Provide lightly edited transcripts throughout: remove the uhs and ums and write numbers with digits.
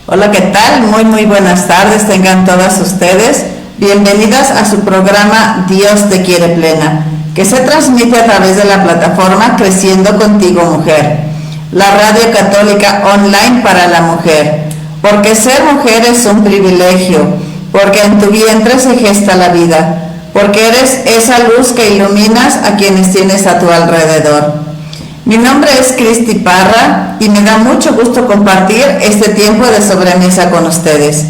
Hola, ¿qué tal? Muy buenas tardes, tengan todas ustedes. Bienvenidas a su programa Dios te quiere plena, que se transmite a través de la plataforma Creciendo Contigo Mujer, la radio católica online para la mujer, porque ser mujer es un privilegio, porque en tu vientre se gesta la vida, porque eres esa luz que iluminas a quienes tienes a tu alrededor. Mi nombre es Cristi Parra y me da mucho gusto compartir este tiempo de sobremesa con ustedes.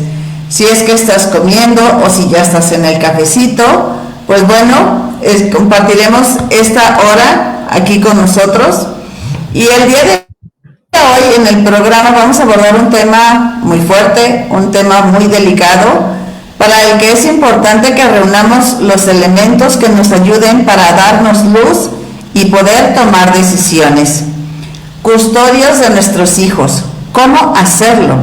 Si es que estás comiendo o si ya estás en el cafecito, pues bueno, compartiremos esta hora aquí con nosotros. Y el día de hoy en el programa vamos a abordar un tema muy fuerte, un tema muy delicado, para el que es importante que reunamos los elementos que nos ayuden para darnos luz y poder tomar decisiones. Custodios de nuestros hijos, ¿cómo hacerlo?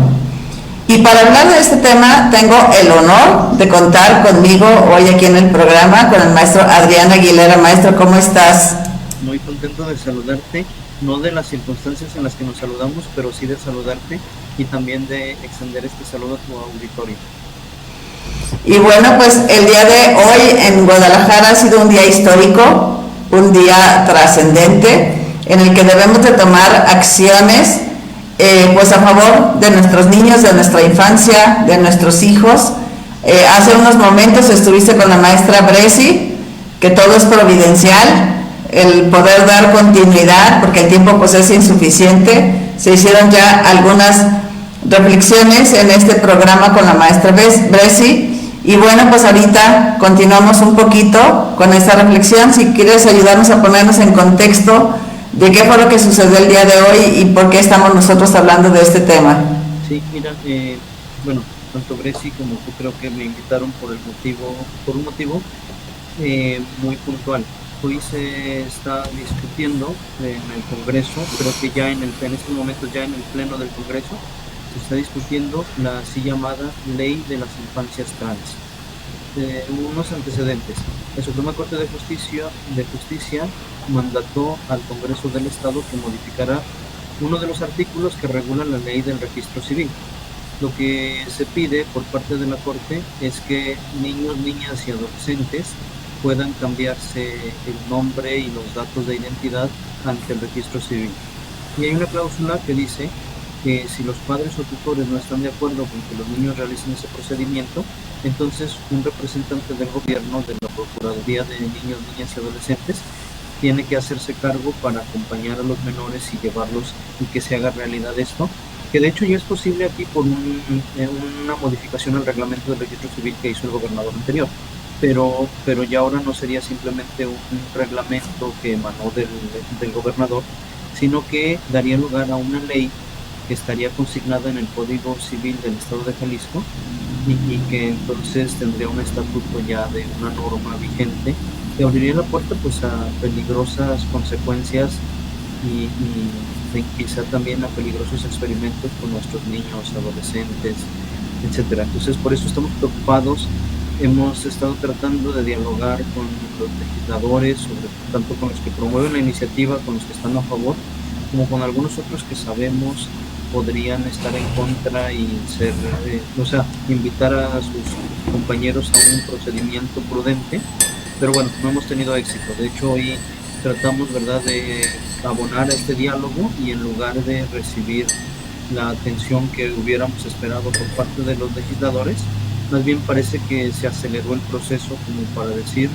Y para hablar de este tema tengo el honor de contar conmigo hoy aquí en el programa con el maestro Adrián Aguilera. Maestro, ¿cómo estás? Muy contento de saludarte, no de las circunstancias en las que nos saludamos, pero sí de saludarte y también de extender este saludo a tu auditorio. Y bueno, pues el día de hoy en Guadalajara ha sido un día histórico, un día trascendente en el que debemos de tomar acciones pues a favor de nuestros niños, de nuestra infancia, de nuestros hijos. Hace unos momentos estuviste con la maestra Bresi, que todo es providencial, el poder dar continuidad, porque el tiempo pues es insuficiente. Se hicieron ya algunas reflexiones en este programa con la maestra Bresi. Y bueno, pues ahorita continuamos un poquito con esta reflexión. Si quieres ayudarnos a ponernos en contexto de qué fue lo que sucedió el día de hoy y por qué estamos nosotros hablando de este tema. Sí, mira, bueno, tanto Bresi como tú creo que me invitaron por un motivo muy puntual. Hoy se está discutiendo en el Congreso, creo que ya en este momento ya en el Pleno del Congreso, se está discutiendo la así llamada Ley de las Infancias Trans. Unos antecedentes. La Suprema Corte de Justicia mandató al Congreso del Estado que modificara uno de los artículos que regula la ley del registro civil. Lo que se pide por parte de la Corte es que niños, niñas y adolescentes puedan cambiarse el nombre y los datos de identidad ante el registro civil. Y hay una cláusula que dice que si los padres o tutores no están de acuerdo con que los niños realicen ese procedimiento, entonces un representante del gobierno, de la Procuraduría de Niños, Niñas y Adolescentes, tiene que hacerse cargo para acompañar a los menores y llevarlos y que se haga realidad esto, que de hecho ya es posible aquí por una modificación al reglamento del registro civil que hizo el gobernador anterior, pero ya ahora no sería simplemente un reglamento que emanó del gobernador, sino que daría lugar a una ley que estaría consignada en el Código Civil del Estado de Jalisco y que entonces tendría un estatuto ya de una norma vigente que abriría la puerta pues a peligrosas consecuencias y quizá también a peligrosos experimentos con nuestros niños, adolescentes, etcétera. Entonces por eso estamos preocupados. Hemos estado tratando de dialogar con los legisladores, tanto con los que promueven la iniciativa, con los que están a favor, como con algunos otros que sabemos podrían estar en contra y invitar a sus compañeros a un procedimiento prudente, pero bueno, no hemos tenido éxito. De hecho, hoy tratamos, ¿verdad?, de abonar a este diálogo y en lugar de recibir la atención que hubiéramos esperado por parte de los legisladores, más bien parece que se aceleró el proceso como para decir,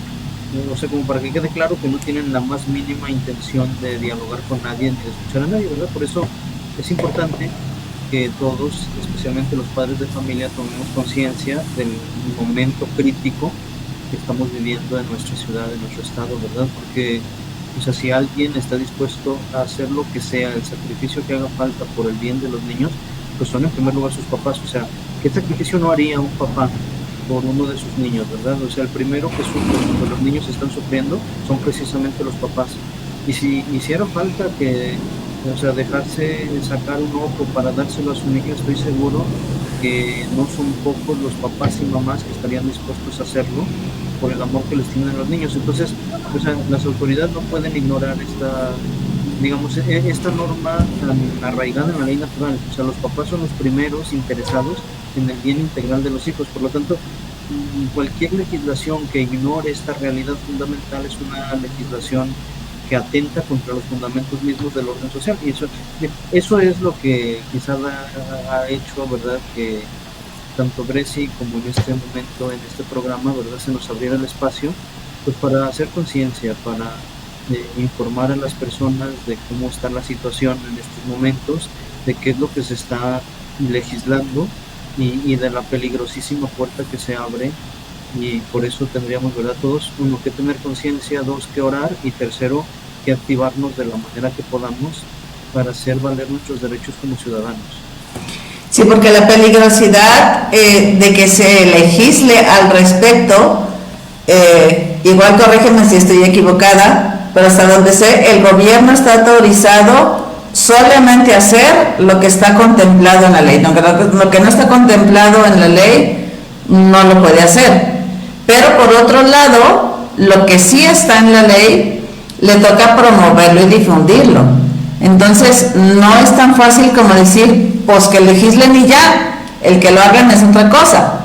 como para que quede claro que no tienen la más mínima intención de dialogar con nadie ni de escuchar a nadie, ¿verdad? Por eso es importante que todos, especialmente los padres de familia, tomemos conciencia del momento crítico que estamos viviendo en nuestra ciudad, en nuestro estado, ¿verdad? Porque, si alguien está dispuesto a hacer lo que sea, el sacrificio que haga falta por el bien de los niños, pues son en primer lugar sus papás. ¿Qué sacrificio no haría un papá por uno de sus niños, verdad? El primero que sufre cuando los niños están sufriendo son precisamente los papás. Y si hiciera falta dejarse sacar un ojo para dárselo a su niño, estoy seguro que no son pocos los papás y mamás que estarían dispuestos a hacerlo por el amor que les tienen los niños. Entonces, las autoridades no pueden ignorar digamos, esta norma tan arraigada en la ley natural. O sea, los papás son los primeros interesados en el bien integral de los hijos. Por lo tanto, cualquier legislación que ignore esta realidad fundamental es una legislación que atenta contra los fundamentos mismos del orden social. Y eso es lo que quizás ha hecho, ¿verdad?, que tanto Bresi como en este momento, en este programa, ¿verdad?, se nos abriera el espacio pues para hacer conciencia, para informar a las personas de cómo está la situación en estos momentos, de qué es lo que se está legislando y de la peligrosísima puerta que se abre. Y por eso tendríamos, ¿verdad?, todos, uno, que tener conciencia, dos, que orar, y tercero, que activarnos de la manera que podamos para hacer valer nuestros derechos como ciudadanos. Sí, porque la peligrosidad de que se legisle al respecto, igual corrígeme si estoy equivocada, pero hasta donde sé, el gobierno está autorizado solamente a hacer lo que está contemplado en la ley. Lo que no está contemplado en la ley no lo puede hacer. Pero por otro lado, lo que sí está en la ley, le toca promoverlo y difundirlo. Entonces, no es tan fácil como decir, pues que legislen y ya, el que lo hagan es otra cosa.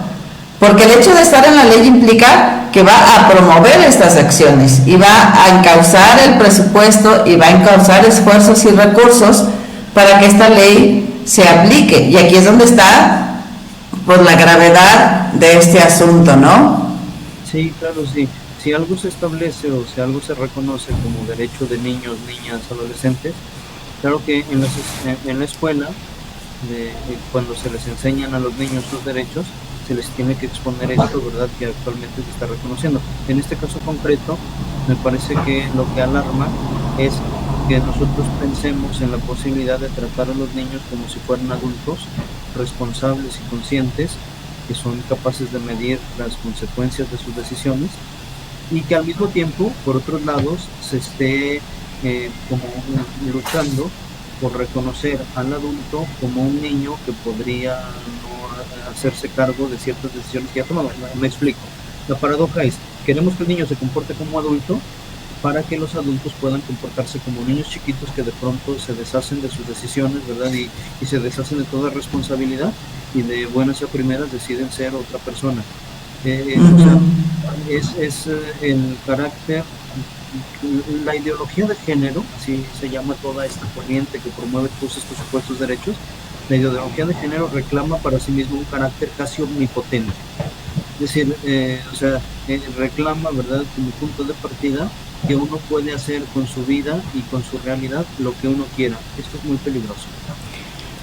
Porque el hecho de estar en la ley implica que va a promover estas acciones y va a encauzar el presupuesto y va a encauzar esfuerzos y recursos para que esta ley se aplique. Y aquí es donde está, pues, la gravedad de este asunto, ¿no? Sí, claro, sí. Si algo se establece o si algo se reconoce como derecho de niños, niñas, adolescentes, claro que en la escuela, cuando se les enseñan a los niños sus derechos, se les tiene que exponer esto, ¿verdad?, que actualmente se está reconociendo. En este caso concreto, me parece que lo que alarma es que nosotros pensemos en la posibilidad de tratar a los niños como si fueran adultos responsables y conscientes, que son capaces de medir las consecuencias de sus decisiones, y que al mismo tiempo, por otros lados, se esté como luchando por reconocer al adulto como un niño que podría no hacerse cargo de ciertas decisiones que ha tomado. Me explico. La paradoja es, queremos que el niño se comporte como adulto para que los adultos puedan comportarse como niños chiquitos que de pronto se deshacen de sus decisiones, ¿verdad?, y se deshacen de toda responsabilidad y de buenas a primeras deciden ser otra persona. O sea, es el carácter, la ideología de género, así se llama toda esta corriente que promueve todos estos supuestos derechos. La ideología de género reclama para sí mismo un carácter casi omnipotente. Es decir, reclama, ¿verdad?, como punto de partida que uno puede hacer con su vida y con su realidad lo que uno quiera. Esto es muy peligroso.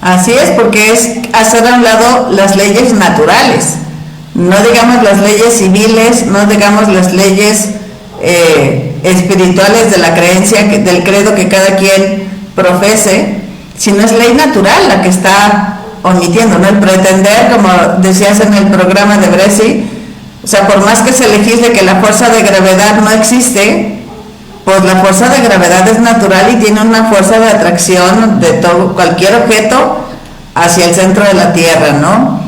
Así es, porque es hacer a un lado las leyes naturales, no digamos las leyes civiles, no digamos las leyes espirituales de la creencia, del credo que cada quien profese, sino es ley natural la que está omitiendo, ¿no? El pretender, como decías en el programa de Bresi, o sea, por más que se legisle que la fuerza de gravedad no existe, pues la fuerza de gravedad es natural y tiene una fuerza de atracción de todo, cualquier objeto hacia el centro de la Tierra, ¿no?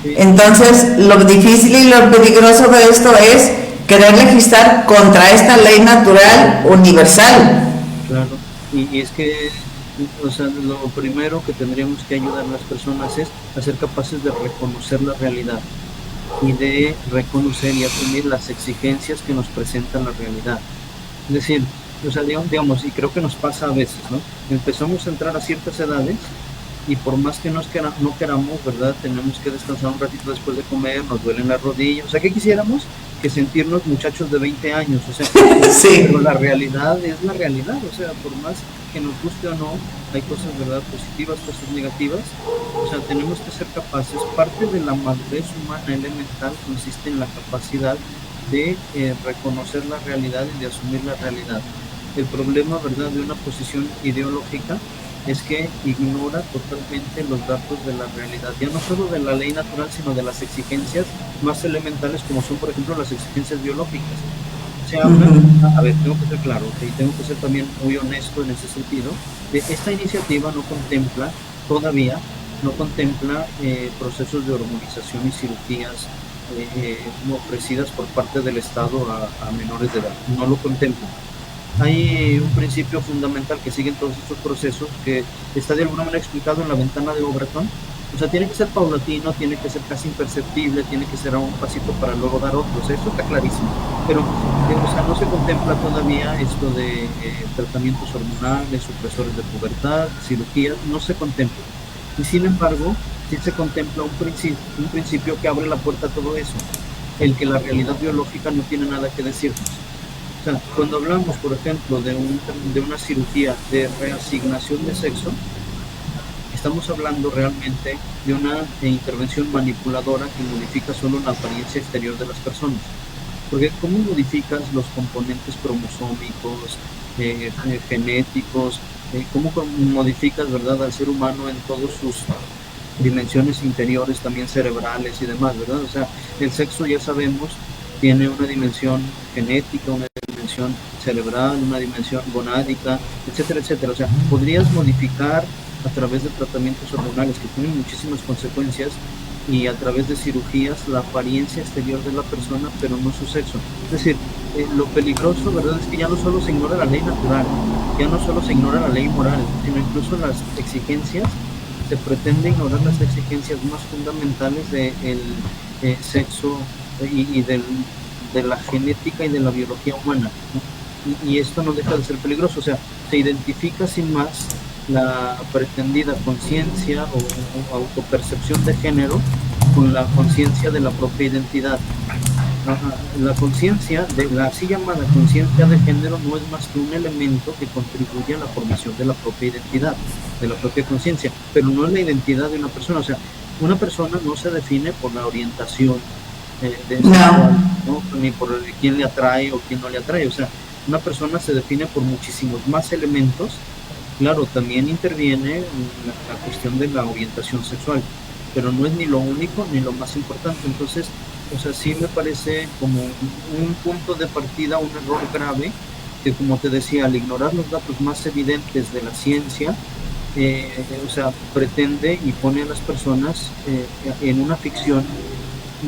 Sí. Entonces, lo difícil y lo peligroso de esto es querer legislar contra esta ley natural universal. Claro, y es que, o sea, lo primero que tendríamos que ayudar a las personas es a ser capaces de reconocer la realidad y de reconocer y asumir las exigencias que nos presenta la realidad. Es decir, o sea, digamos, y creo que nos pasa a veces, ¿no? Empezamos a entrar a ciertas edades y por más que no queramos, ¿verdad?, tenemos que descansar un ratito después de comer, nos duelen las rodillas, o sea, ¿qué quisiéramos? Que sentirnos muchachos de 20 años, o sea, Sí. Pero la realidad es la realidad, o sea, por más que nos guste o no, hay cosas, ¿verdad?, positivas, cosas negativas, o sea, tenemos que ser capaces, parte de la madurez humana elemental consiste en la capacidad de reconocer la realidad y de asumir la realidad. El problema, ¿verdad?, de una posición ideológica es que ignora totalmente los datos de la realidad, ya no solo de la ley natural, sino de las exigencias más elementales, como son, por ejemplo, las exigencias biológicas. Se habla, a ver, tengo que ser claro, y tengo que ser también muy honesto en ese sentido, de esta iniciativa todavía no contempla procesos de hormonización y cirugías ofrecidas por parte del Estado a menores de edad, no lo contempla. hay un principio fundamental que siguen todos estos procesos, que está de alguna manera explicado en la ventana de Overton. O sea, tiene que ser paulatino, tiene que ser casi imperceptible, tiene que ser a un pasito para luego dar otro. O sea, eso está clarísimo. Pero, o sea, no se contempla todavía esto de tratamientos hormonales, supresores de pubertad, cirugías, no se contempla. Y sin embargo, sí se contempla un principio que abre la puerta a todo eso, el que la realidad biológica no tiene nada que decirnos. O sea, cuando hablamos, por ejemplo, de una cirugía de reasignación de sexo, estamos hablando realmente de una intervención manipuladora que modifica solo la apariencia exterior de las personas. Porque ¿cómo modificas los componentes cromosómicos, genéticos? ¿Cómo modificas, verdad, al ser humano en todas sus dimensiones interiores, también cerebrales y demás, verdad? O sea, el sexo, ya sabemos, tiene una dimensión genética, una dimensión cerebral, una dimensión gonádica, etcétera, etcétera. O sea, podrías modificar a través de tratamientos hormonales que tienen muchísimas consecuencias y a través de cirugías la apariencia exterior de la persona, pero no su sexo. Es decir, lo peligroso, ¿verdad?, es que ya no solo se ignora la ley natural, ya no solo se ignora la ley moral, sino incluso las exigencias, se pretende ignorar las exigencias más fundamentales del sexo y de la genética y de la biología humana, ¿no? Y esto no deja de ser peligroso. O sea, se identifica sin más la pretendida conciencia o autopercepción de género con la conciencia de la propia identidad. La conciencia, la así llamada conciencia de género, no es más que un elemento que contribuye a la formación de la propia identidad, de la propia conciencia, pero no es la identidad de una persona. O sea, una persona no se define por la orientación sexual, ¿no? Ni por quién le atrae o quién no le atrae. O sea, una persona se define por muchísimos más elementos. Claro, también interviene la cuestión de la orientación sexual, pero no es ni lo único ni lo más importante. Entonces, o sea, sí me parece como un punto de partida, un error grave, que, como te decía, al ignorar los datos más evidentes de la ciencia, o sea, pretende y pone a las personas en una ficción,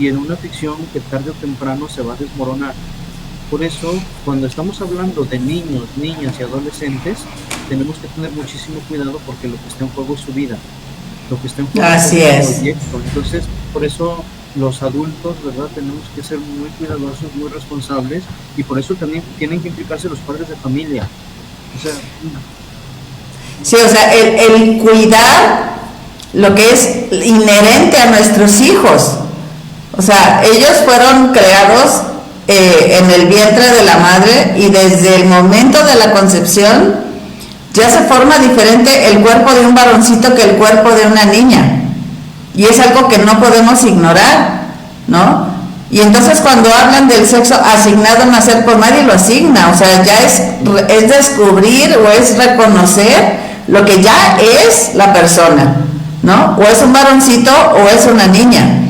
y en una ficción que tarde o temprano se va a desmoronar. Por eso, cuando estamos hablando de niños, niñas y adolescentes, tenemos que tener muchísimo cuidado, porque lo que está en juego es su vida, lo que está en juego Así es es. el proyecto. Entonces, por eso los adultos, ¿verdad?, tenemos que ser muy cuidadosos, muy responsables, y por eso también tienen que implicarse los padres de familia. O sea, Sí, o sea, el cuidar lo que es inherente a nuestros hijos. O sea, ellos fueron creados en el vientre de la madre, y desde el momento de la concepción ya se forma diferente el cuerpo de un varoncito que el cuerpo de una niña. Y es algo que no podemos ignorar, ¿no? Y entonces, cuando hablan del sexo asignado a nacer, pues nadie lo asigna. O sea, ya es descubrir o es reconocer lo que ya es la persona, ¿no? O es un varoncito o es una niña.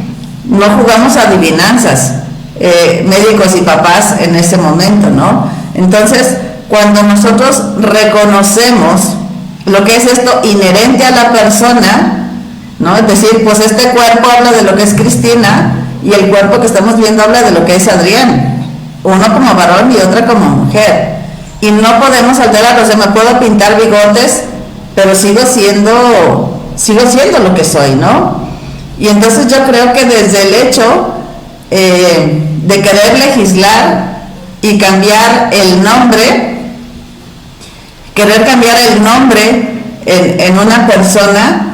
No jugamos adivinanzas, médicos y papás, en ese momento, ¿no? Entonces, cuando nosotros reconocemos lo que es esto inherente a la persona, ¿no? Es decir, pues este cuerpo habla de lo que es Cristina, y el cuerpo que estamos viendo habla de lo que es Adrián, uno como varón y otra como mujer, y no podemos alterarlo. O sea, me puedo pintar bigotes, pero sigo siendo lo que soy, ¿no? Y entonces yo creo que desde el hecho de querer legislar y cambiar el nombre, en una persona,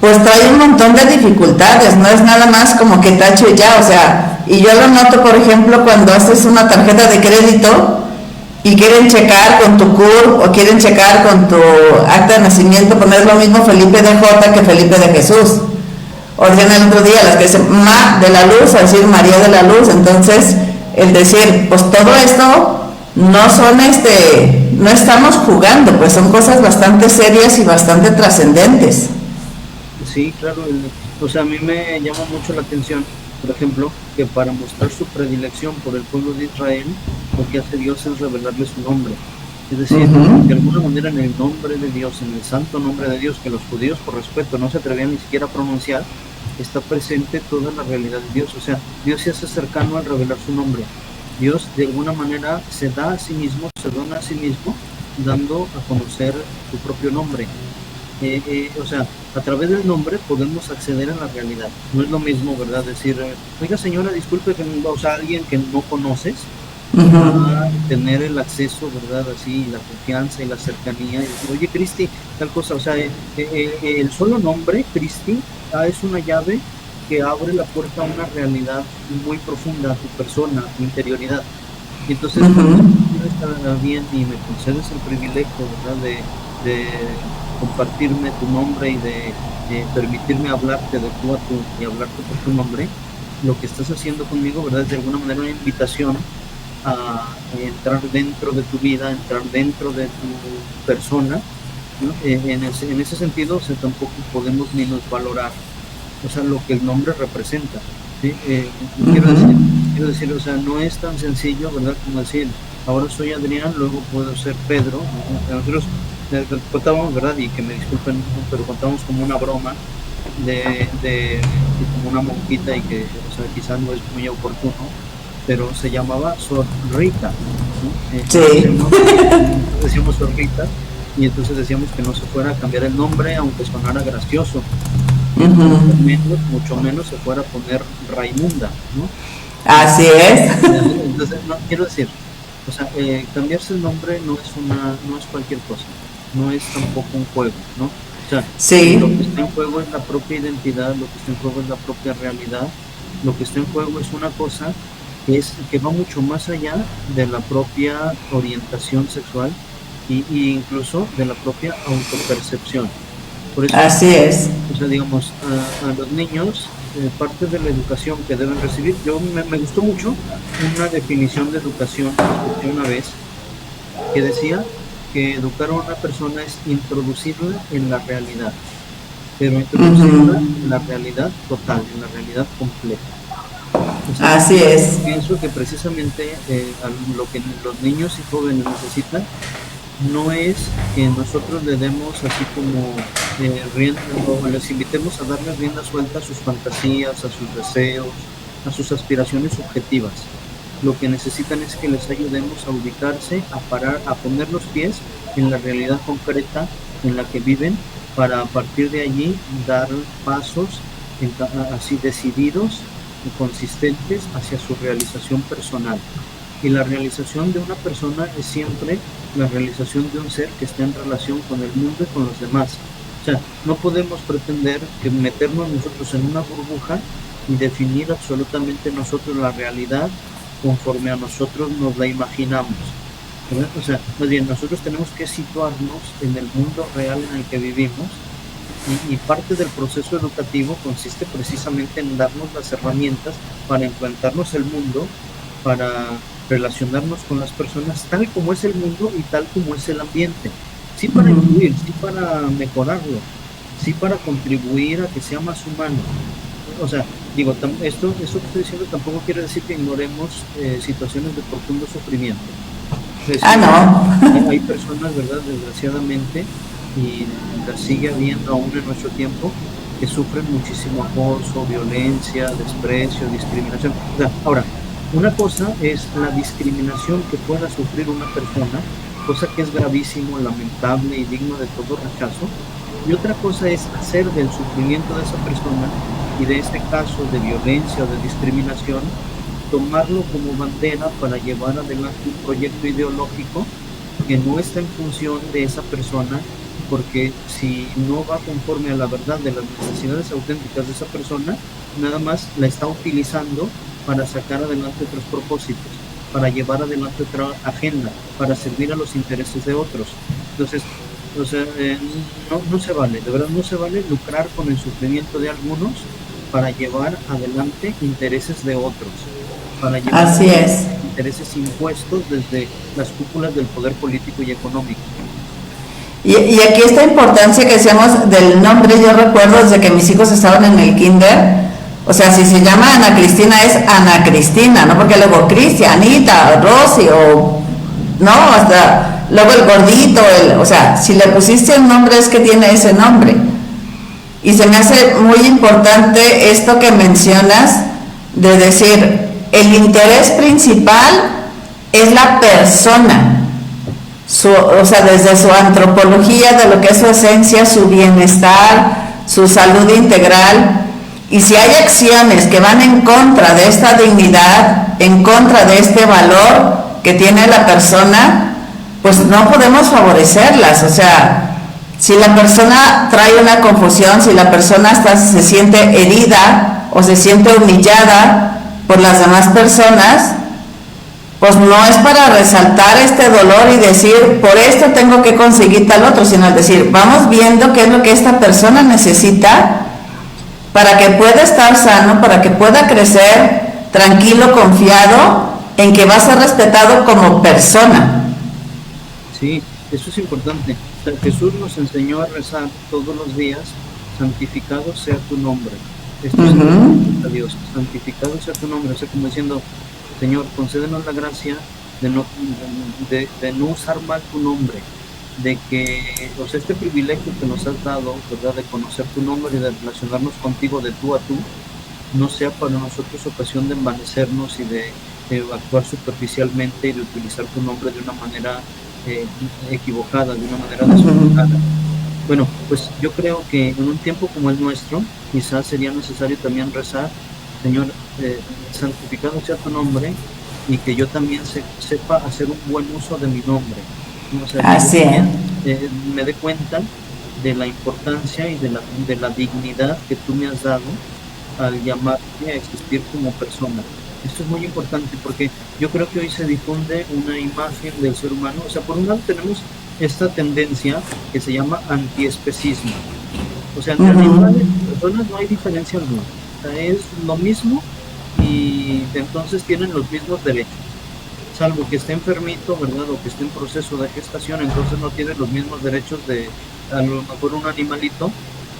pues trae un montón de dificultades. No es nada más como que tacho y ya. O sea, y yo lo noto, por ejemplo, cuando haces una tarjeta de crédito y quieren checar con tu CURP o quieren checar con tu acta de nacimiento, poner lo mismo Felipe de J que Felipe de Jesús. O decían el otro día, las que dicen Ma de la Luz, o decir María de la Luz. Entonces, el decir, pues todo esto no son no estamos jugando, pues son cosas bastante serias y bastante trascendentes. sí, claro. O sea, a mí me llama mucho la atención, por ejemplo, que para mostrar su predilección por el pueblo de Israel, lo que hace Dios es revelarle su nombre. Es decir, de alguna manera, en el nombre de Dios, en el santo nombre de Dios, que los judíos, por respeto, no se atrevían ni siquiera a pronunciar, está presente toda la realidad de Dios. O sea, Dios se hace cercano al revelar su nombre. Dios de alguna manera se da a sí mismo, se dona a sí mismo, dando a conocer su propio nombre. O sea, a través del nombre podemos acceder a la realidad. No es lo mismo, ¿verdad? Decir, oiga señora, disculpe, o sea, alguien que no conoces, a tener el acceso, ¿verdad? Así, la confianza y la cercanía. Y decir, oye, Cristi, tal cosa. O sea, el solo nombre, Cristi, es una llave que abre la puerta a una realidad muy profunda, a tu persona, a tu interioridad. Y entonces, cuando está bien y me concedes el privilegio, ¿verdad? De compartirme tu nombre y de permitirme hablarte de tú a tú y hablarte por tu nombre, lo que estás haciendo conmigo, ¿verdad? Es de alguna manera una invitación a entrar dentro de tu vida, entrar dentro de tu persona, ¿no? En ese sentido, o sea, tampoco podemos ni nos valorar, o sea, lo que el nombre representa, ¿sí? Quiero decir, o sea, no es tan sencillo, ¿verdad? Como decir, ahora soy Adrián, luego puedo ser Pedro. Nosotros contábamos, ¿verdad? Y que me disculpen, pero contábamos como una broma de como una monjita y que, o sea, quizás no es muy oportuno, pero se llamaba Sor Rita, ¿no? Sí. Decíamos Sor Rita, y entonces decíamos que no se fuera a cambiar el nombre, aunque sonara gracioso, mucho menos se fuera a poner Raimunda, ¿no? Así es. Entonces, no, quiero decir, o sea, cambiarse el nombre no es cualquier cosa, no es tampoco un juego, ¿no? O sea, sí. Lo que está en juego es la propia identidad, lo que está en juego es la propia realidad, lo que está en juego es una cosa que va mucho más allá de la propia orientación sexual y incluso de la propia autopercepción. Por eso, así es. O sea, digamos, a los niños, parte de la educación que deben recibir, me gustó mucho una definición de educación que escuché una vez, que decía que educar a una persona es introducirla en la realidad, pero introducirla en la realidad total, en la realidad completa. O sea, así es. Pienso que precisamente lo que los niños y jóvenes necesitan no es que nosotros le demos así como rienda, o les invitemos a darle rienda suelta a sus fantasías, a sus deseos, a sus aspiraciones subjetivas. Lo que necesitan es que les ayudemos a ubicarse, a parar, a poner los pies en la realidad concreta en la que viven, para a partir de allí dar pasos así decididos y consistentes hacia su realización personal. Y la realización de una persona es siempre la realización de un ser que está en relación con el mundo y con los demás. O sea, no podemos pretender que meternos nosotros en una burbuja y definir absolutamente nosotros la realidad conforme a nosotros nos la imaginamos, ¿verdad? O sea, más bien, nosotros tenemos que situarnos en el mundo real en el que vivimos, y parte del proceso educativo consiste precisamente en darnos las herramientas para enfrentarnos al mundo, para relacionarnos con las personas tal como es el mundo y tal como es el ambiente. Sí para influir, sí para mejorarlo, sí para contribuir a que sea más humano. O sea, digo, esto que estoy diciendo tampoco quiere decir que ignoremos situaciones de profundo sufrimiento. No. Hay personas, ¿verdad?, desgraciadamente, y las sigue habiendo aún en nuestro tiempo, que sufren muchísimo acoso, violencia, desprecio, discriminación. O sea, ahora, una cosa es la discriminación que pueda sufrir una persona, cosa que es gravísimo, lamentable y digno de todo rechazo, y otra cosa es hacer del sufrimiento de esa persona y de este caso de violencia o de discriminación, tomarlo como bandera para llevar adelante un proyecto ideológico que no está en función de esa persona, porque si no va conforme a la verdad de las necesidades auténticas de esa persona, nada más la está utilizando para sacar adelante otros propósitos, para llevar adelante otra agenda, para servir a los intereses de otros. Entonces, o sea, no se vale, de verdad no se vale lucrar con el sufrimiento de algunos para llevar adelante intereses de otros, para llevar así es. intereses impuestos desde las cúpulas del poder político y económico. Y aquí esta importancia que decíamos del nombre, yo recuerdo desde que mis hijos estaban en el kinder, o sea, si se llama Ana Cristina es Ana Cristina, no porque luego Cristianita, Rosy o no, hasta luego el gordito, o sea, si le pusiste el nombre es que tiene ese nombre. Y se me hace muy importante esto que mencionas de decir, el interés principal es la persona, o sea, desde su antropología, de lo que es su esencia, su bienestar, su salud integral. Y si hay acciones que van en contra de esta dignidad, en contra de este valor que tiene la persona, pues no podemos favorecerlas. O sea, si la persona trae una confusión, si la persona se siente herida o se siente humillada por las demás personas, pues no es para resaltar este dolor y decir, por esto tengo que conseguir tal otro, sino es decir, vamos viendo qué es lo que esta persona necesita para que pueda estar sano, para que pueda crecer tranquilo, confiado en que va a ser respetado como persona. Sí, eso es importante. O sea, Jesús nos enseñó a rezar todos los días, santificado sea tu nombre. Esto es a Dios, santificado sea tu nombre. O sea, como diciendo, Señor, concédenos la gracia de no usar mal tu nombre, de que, o sea, este privilegio que nos has dado, ¿verdad?, de conocer tu nombre y de relacionarnos contigo de tú a tú, no sea para nosotros ocasión de envanecernos y de actuar superficialmente y de utilizar tu nombre de una manera equivocada, de una manera desordenada. Bueno, pues yo creo que en un tiempo como el nuestro, quizás sería necesario también rezar, Señor, santificado sea tu nombre, y que yo también sepa hacer un buen uso de mi nombre. O sea, Así es. Me dé cuenta de la importancia y de la dignidad que tú me has dado al llamarme a existir como persona. Esto es muy importante porque yo creo que hoy se difunde una imagen del ser humano. O sea, por un lado tenemos esta tendencia que se llama antiespecismo. O sea, entre animales y personas no hay diferencia alguna. O sea, es lo mismo y entonces tienen los mismos derechos. Salvo que esté enfermito, ¿verdad? O que esté en proceso de gestación, entonces no tiene los mismos derechos de, a lo mejor, un animalito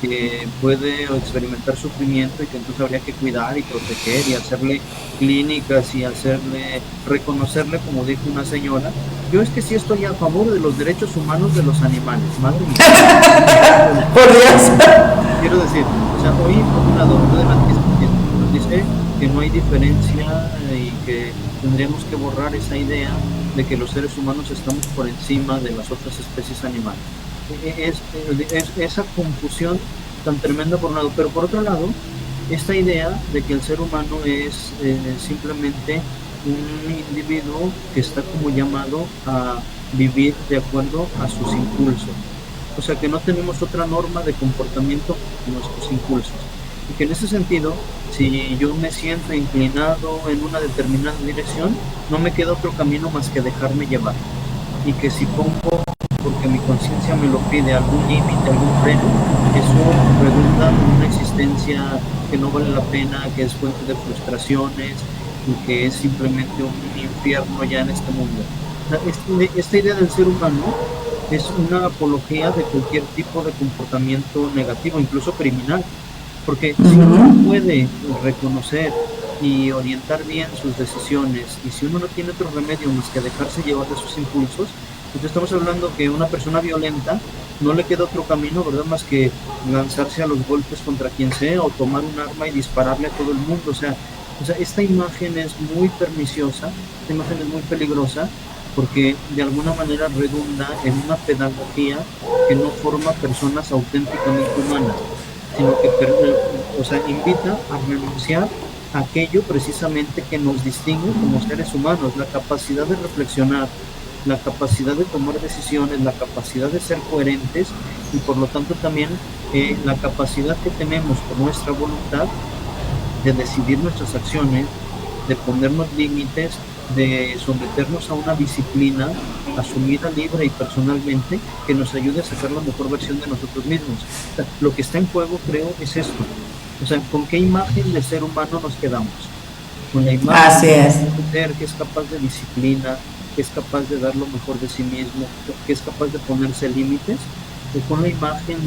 que puede experimentar sufrimiento y que entonces habría que cuidar y proteger y hacerle clínicas y reconocerle, como dijo una señora. Yo es que sí estoy a favor de los derechos humanos de los animales, madre mía. Por Dios. Quiero decir, o sea, hoy por un lado nos dice que no hay diferencia y que tendríamos que borrar esa idea de que los seres humanos estamos por encima de las otras especies animales. Es esa confusión tan tremenda por un lado, pero por otro lado, esta idea de que el ser humano es simplemente un individuo que está como llamado a vivir de acuerdo a sus impulsos. O sea, que no tenemos otra norma de comportamiento que nuestros impulsos. Y que en ese sentido, si yo me siento inclinado en una determinada dirección, no me queda otro camino más que dejarme llevar. Y que si pongo, porque mi conciencia me lo pide, algún límite, algún freno, eso redunda en una existencia que no vale la pena, que es fuente de frustraciones y que es simplemente un infierno ya en este mundo. O sea, esta idea del ser humano es una apología de cualquier tipo de comportamiento negativo, incluso criminal. Porque si uno puede reconocer y orientar bien sus decisiones, y si uno no tiene otro remedio más que dejarse llevar de sus impulsos, entonces estamos hablando que una persona violenta no le queda otro camino, ¿verdad?, más que lanzarse a los golpes contra quien sea o tomar un arma y dispararle a todo el mundo. O sea, esta imagen es muy perniciosa, esta imagen es muy peligrosa, porque de alguna manera redunda en una pedagogía que no forma personas auténticamente humanas, sino que invita a renunciar a aquello precisamente que nos distingue como seres humanos, la capacidad de reflexionar, la capacidad de tomar decisiones, la capacidad de ser coherentes y por lo tanto también la capacidad que tenemos por nuestra voluntad de decidir nuestras acciones, de ponernos límites, de someternos a una disciplina asumida libre y personalmente que nos ayude a sacar la mejor versión de nosotros mismos. O sea, lo que está en juego, creo, es esto. O sea, ¿con qué imagen de ser humano nos quedamos? Con la imagen de un ser que es capaz de disciplina, que es capaz de dar lo mejor de sí mismo, que es capaz de ponerse límites, o con la imagen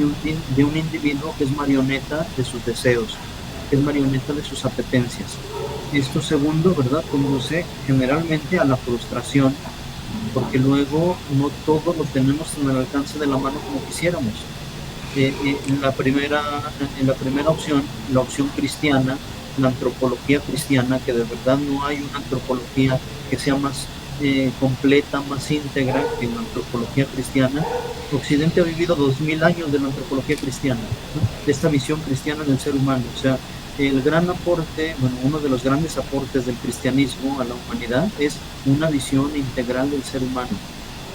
de un individuo que es marioneta de sus deseos, que es marioneta de sus apetencias. Esto segundo, ¿verdad?, conduce generalmente a la frustración, porque luego no todo lo tenemos en el alcance de la mano como quisiéramos. En la primera opción, la opción cristiana, la antropología cristiana, que de verdad no hay una antropología que sea más completa, más íntegra que la antropología cristiana. Occidente ha vivido 2000 años de la antropología cristiana, ¿no? De esta visión cristiana del ser humano. O sea, el gran aporte, bueno, uno de los grandes aportes del cristianismo a la humanidad es una visión integral del ser humano,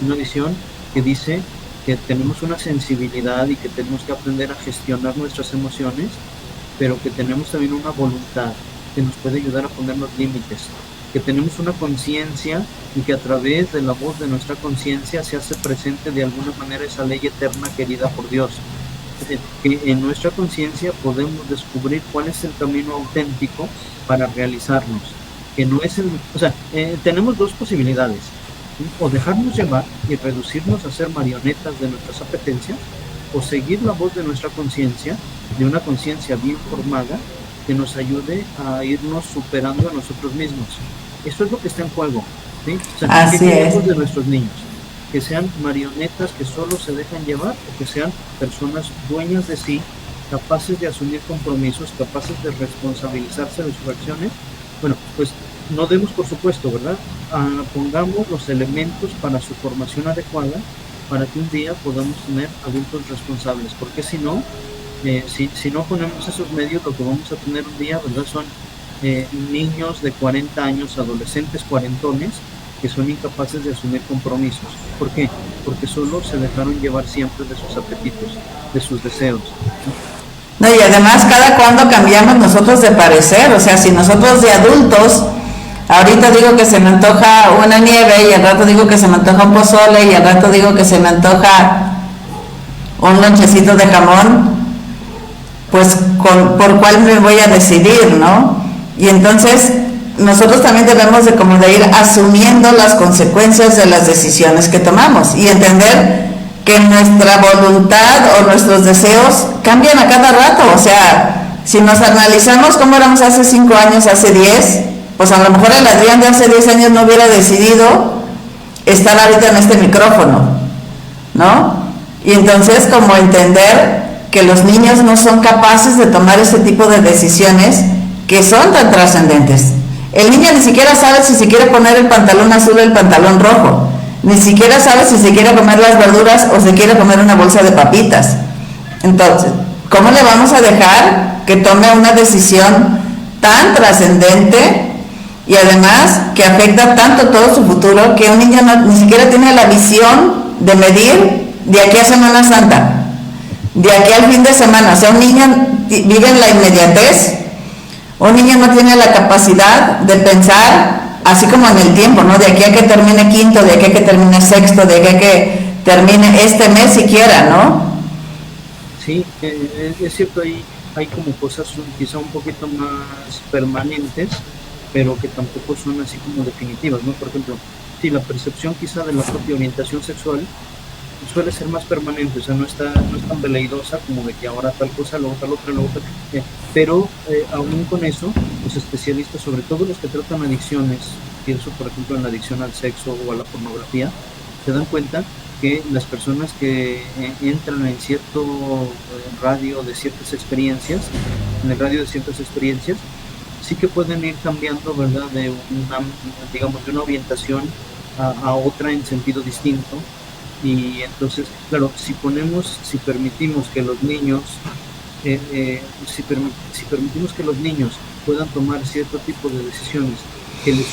una visión que dice que tenemos una sensibilidad y que tenemos que aprender a gestionar nuestras emociones, pero que tenemos también una voluntad que nos puede ayudar a poner los límites, que tenemos una conciencia y que a través de la voz de nuestra conciencia se hace presente de alguna manera esa ley eterna querida por Dios. Que en nuestra conciencia podemos descubrir cuál es el camino auténtico para realizarnos, que no es o sea, tenemos dos posibilidades: o dejarnos llevar y reducirnos a ser marionetas de nuestras apetencias, o seguir la voz de nuestra conciencia, de una conciencia bien formada que nos ayude a irnos superando a nosotros mismos. Eso es lo que está en juego, ¿sí? O sea, ¿qué queremos de nuestros niños? Que sean marionetas que solo se dejan llevar, o que sean personas dueñas de sí, capaces de asumir compromisos, capaces de responsabilizarse de sus acciones. Bueno, pues no demos por supuesto, ¿verdad? Pongamos los elementos para su formación adecuada, para que un día podamos tener adultos responsables, porque si no, si no ponemos esos medios, lo que vamos a tener un día, ¿verdad?, son niños de 40 años, adolescentes cuarentones, que son incapaces de asumir compromisos. ¿Por qué? Porque solo se dejaron llevar siempre de sus apetitos, de sus deseos. No, y además cada cuando cambiamos nosotros de parecer. O sea, si nosotros de adultos, ahorita digo que se me antoja una nieve, y al rato digo que se me antoja un pozole, y al rato digo que se me antoja un lonchecito de jamón, pues por cuál me voy a decidir, ¿no? Y entonces nosotros también debemos de ir asumiendo las consecuencias de las decisiones que tomamos, y entender que nuestra voluntad o nuestros deseos cambian a cada rato. O sea, si nos analizamos cómo éramos hace 5 años, hace 10, pues a lo mejor el Adrián de hace 10 años no hubiera decidido estar ahorita en este micrófono, ¿no? Y entonces como entender que los niños no son capaces de tomar ese tipo de decisiones que son tan trascendentes. El niño ni siquiera sabe si se quiere poner el pantalón azul o el pantalón rojo, ni siquiera sabe si se quiere comer las verduras o se quiere comer una bolsa de papitas. Entonces, ¿cómo le vamos a dejar que tome una decisión tan trascendente y además que afecta tanto todo su futuro, que un niño ni siquiera tiene la visión de medir de aquí a Semana Santa, de aquí al fin de semana? O sea, un niño vive en la inmediatez. Un niño no tiene la capacidad de pensar así como en el tiempo, ¿no? De aquí a que termine quinto, de aquí a que termine sexto, de aquí a que termine este mes siquiera, ¿no? Sí, es cierto, hay como cosas quizá un poquito más permanentes, pero que tampoco son así como definitivas, ¿no? Por ejemplo, sí, la percepción quizá de la propia orientación sexual suele ser más permanente. O sea, no es tan veleidosa como de que ahora tal cosa, luego tal otra, luego tal, pero aún con eso, los especialistas, sobre todo los que tratan adicciones, pienso por ejemplo en la adicción al sexo o a la pornografía, se dan cuenta que las personas que entran en cierto radio de ciertas experiencias, en el radio de ciertas experiencias, sí que pueden ir cambiando, ¿verdad?, de digamos, de una orientación a otra en sentido distinto. Y entonces, claro, si permitimos que los niños, si permitimos que los niños puedan tomar cierto tipo de decisiones que les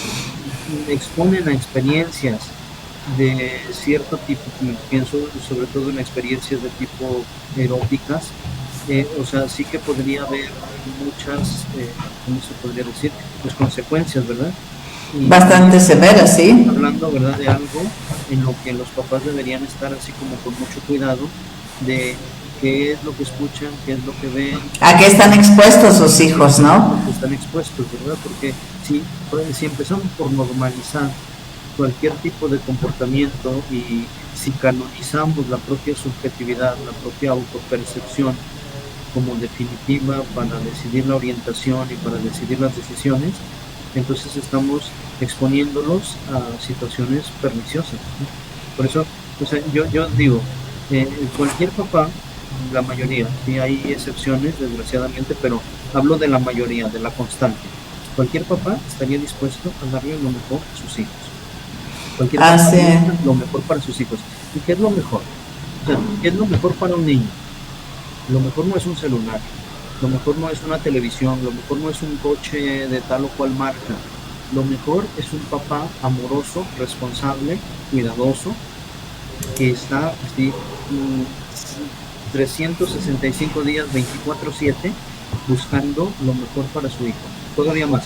exponen a experiencias de cierto tipo, pienso sobre todo en experiencias de tipo eróticas, o sea, sí que podría haber muchas, ¿cómo se podría decir?, pues consecuencias, ¿verdad? Bastante severa, sí. Hablando, ¿verdad?, de algo en lo que los papás deberían estar así como con mucho cuidado de qué es lo que escuchan, qué es lo que ven. ¿A qué están expuestos sus hijos, no? A qué están expuestos, ¿verdad? Porque si empezamos por normalizar cualquier tipo de comportamiento y si canonizamos la propia subjetividad, la propia autopercepción como definitiva para decidir la orientación y para decidir las decisiones, entonces estamos exponiéndolos a situaciones perniciosas, ¿no? Por eso, o sea, yo digo, cualquier papá la mayoría, sí hay excepciones, desgraciadamente, pero hablo de la mayoría, de la constante. Cualquier papá estaría dispuesto a darle lo mejor a sus hijos. Cualquier papá Así es. busca lo mejor para sus hijos. ¿Y qué es lo mejor? O sea, ¿qué es lo mejor para un niño? Lo mejor no es un celular, lo mejor no es una televisión, lo mejor no es un coche de tal o cual marca. Lo mejor es un papá amoroso, responsable, cuidadoso, que está así 365 días, 24/7, buscando lo mejor para su hijo. Todavía más,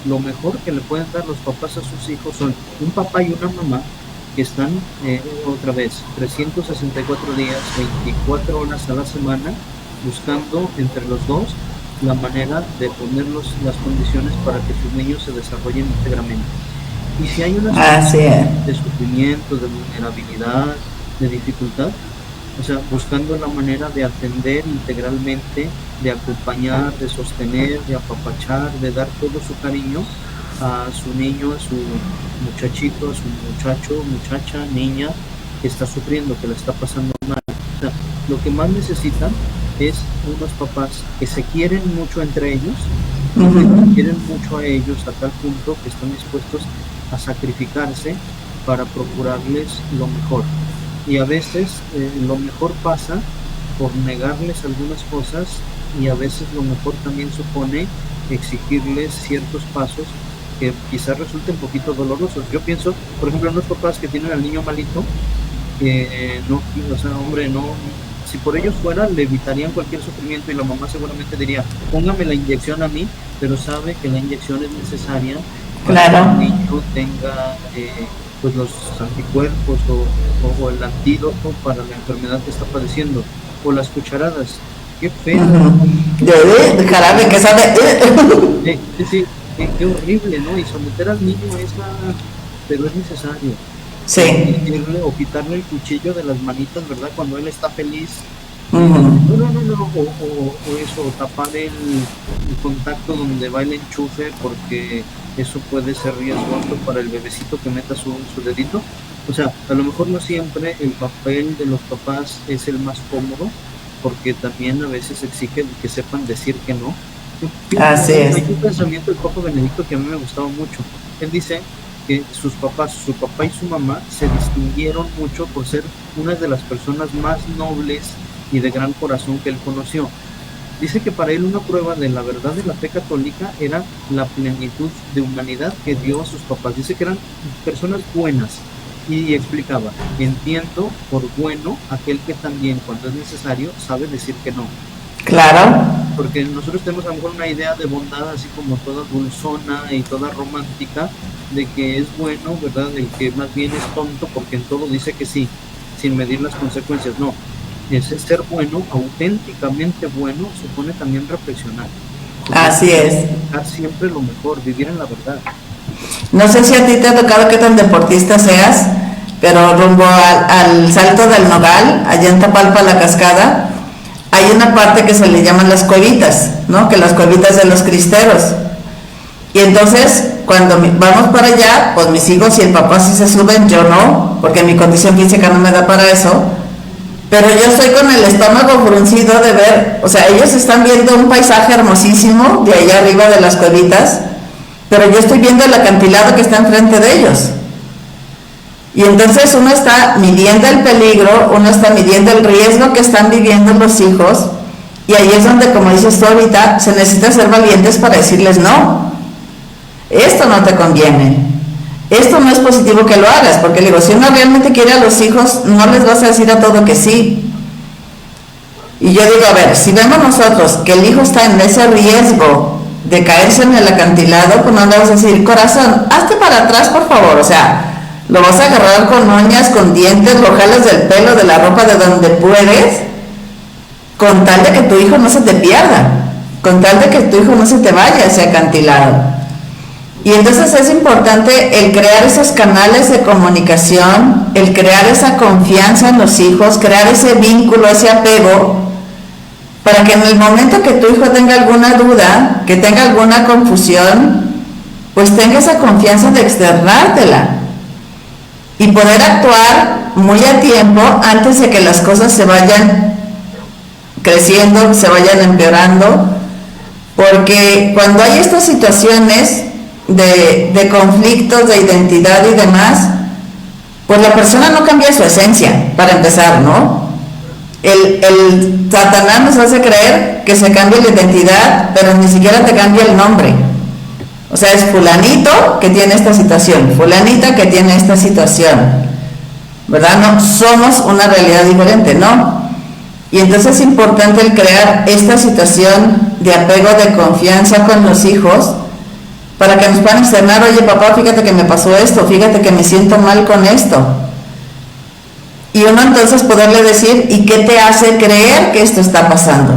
lo mejor que le pueden dar los papás a sus hijos son un papá y una mamá que están otra vez 364 días, 24 horas a la semana, buscando entre los dos la manera de poner las condiciones para que sus niños se desarrollen íntegramente. Y si hay una situación de sufrimiento, de vulnerabilidad, de dificultad, o sea, buscando la manera de atender integralmente, de acompañar, de sostener, de apapachar, de dar todo su cariño a su niño, a su muchachito, a su muchacho, muchacha, niña que está sufriendo, que la está pasando mal. O sea, lo que más necesitan es unos papás que se quieren mucho entre ellos, que se quieren mucho a ellos a tal punto que están dispuestos a sacrificarse para procurarles lo mejor. Y a veces lo mejor pasa por negarles algunas cosas, y a veces lo mejor también supone exigirles ciertos pasos que quizás resulten un poquito dolorosos. Yo pienso, por ejemplo, en los papás que tienen al niño malito, no, o sea, hombre, no, si por ellos fuera, le evitarían cualquier sufrimiento, y la mamá seguramente diría, póngame la inyección a mí, pero sabe que la inyección es necesaria para que el niño tenga pues los anticuerpos o el antídoto para la enfermedad que está padeciendo. O las cucharadas, qué feo. De jarabe que sabe. Sí, qué horrible, ¿no? Y someter al niño pero es necesario. Sí. O quitarle el cuchillo de las manitas, ¿verdad? Cuando él está feliz. No, o eso, o tapar el contacto donde va el enchufe, porque eso puede ser riesgoso para el bebecito que meta su dedito. O sea, a lo mejor no siempre el papel de los papás es el más cómodo, porque también a veces exigen que sepan decir que no. Así es. Hay un pensamiento del Papa Benedicto que a mí me gustaba mucho. Él dice que su papá y su mamá se distinguieron mucho por ser una de las personas más nobles y de gran corazón que él conoció. Dice que para él una prueba de la verdad de la fe católica era la plenitud de humanidad que dio a sus papás. Dice que eran personas buenas, y explicaba, entiendo por bueno aquel que también, cuando es necesario, sabe decir que no. Claro. Porque nosotros tenemos a lo mejor una idea de bondad así como toda dulzona y toda romántica, de que es bueno, ¿verdad? De que más bien es tonto porque en todo dice que sí, sin medir las consecuencias. No, ese ser bueno, auténticamente bueno, supone también reflexionar. Así es. Buscar siempre lo mejor, vivir en la verdad. No sé si a ti te ha tocado qué tan deportista seas, pero rumbo al Salto del Nogal, allá en Tapalpa, la Cascada, hay una parte que se le llaman las cuevitas, ¿no? Que las cuevitas de los cristeros. Y entonces, cuando vamos para allá, pues mis hijos y el papá sí se suben, yo no, porque mi condición física no me da para eso. Pero yo estoy con el estómago fruncido de ver, o sea, ellos están viendo un paisaje hermosísimo de allá arriba de las cuevitas, pero yo estoy viendo el acantilado que está enfrente de ellos. Y entonces uno está midiendo el peligro, uno está midiendo el riesgo que están viviendo los hijos, y ahí es donde, como dices tú ahorita, se necesita ser valientes para decirles no, esto no te conviene, esto no es positivo que lo hagas, porque le digo, si uno realmente quiere a los hijos, no les vas a decir a todo que sí. Y yo digo, a ver, si vemos nosotros que el hijo está en ese riesgo de caerse en el acantilado, pues no le vamos a decir, corazón, hazte para atrás, por favor, o sea, lo vas a agarrar con uñas, con dientes, lo jalas del pelo, de la ropa, de donde puedes, con tal de que tu hijo no se te pierda, con tal de que tu hijo no se te vaya a ese acantilado. Y entonces es importante el crear esos canales de comunicación, el crear esa confianza en los hijos, crear ese vínculo, ese apego, para que en el momento que tu hijo tenga alguna duda, que tenga alguna confusión, pues tenga esa confianza de externártela y poder actuar muy a tiempo antes de que las cosas se vayan creciendo se vayan empeorando, porque cuando hay estas situaciones de conflictos de identidad y demás, pues la persona no cambia su esencia, para empezar, ¿no? El Satanás nos hace creer que se cambia la identidad, pero ni siquiera te cambia el nombre. O sea, es fulanito que tiene esta situación, fulanita que tiene esta situación, ¿verdad? No somos una realidad diferente, ¿no? Y entonces es importante el crear esta situación de apego, de confianza con los hijos, para que nos puedan externar, oye papá, fíjate que me pasó esto, fíjate que me siento mal con esto. Y uno entonces poderle decir, ¿y qué te hace creer que esto está pasando?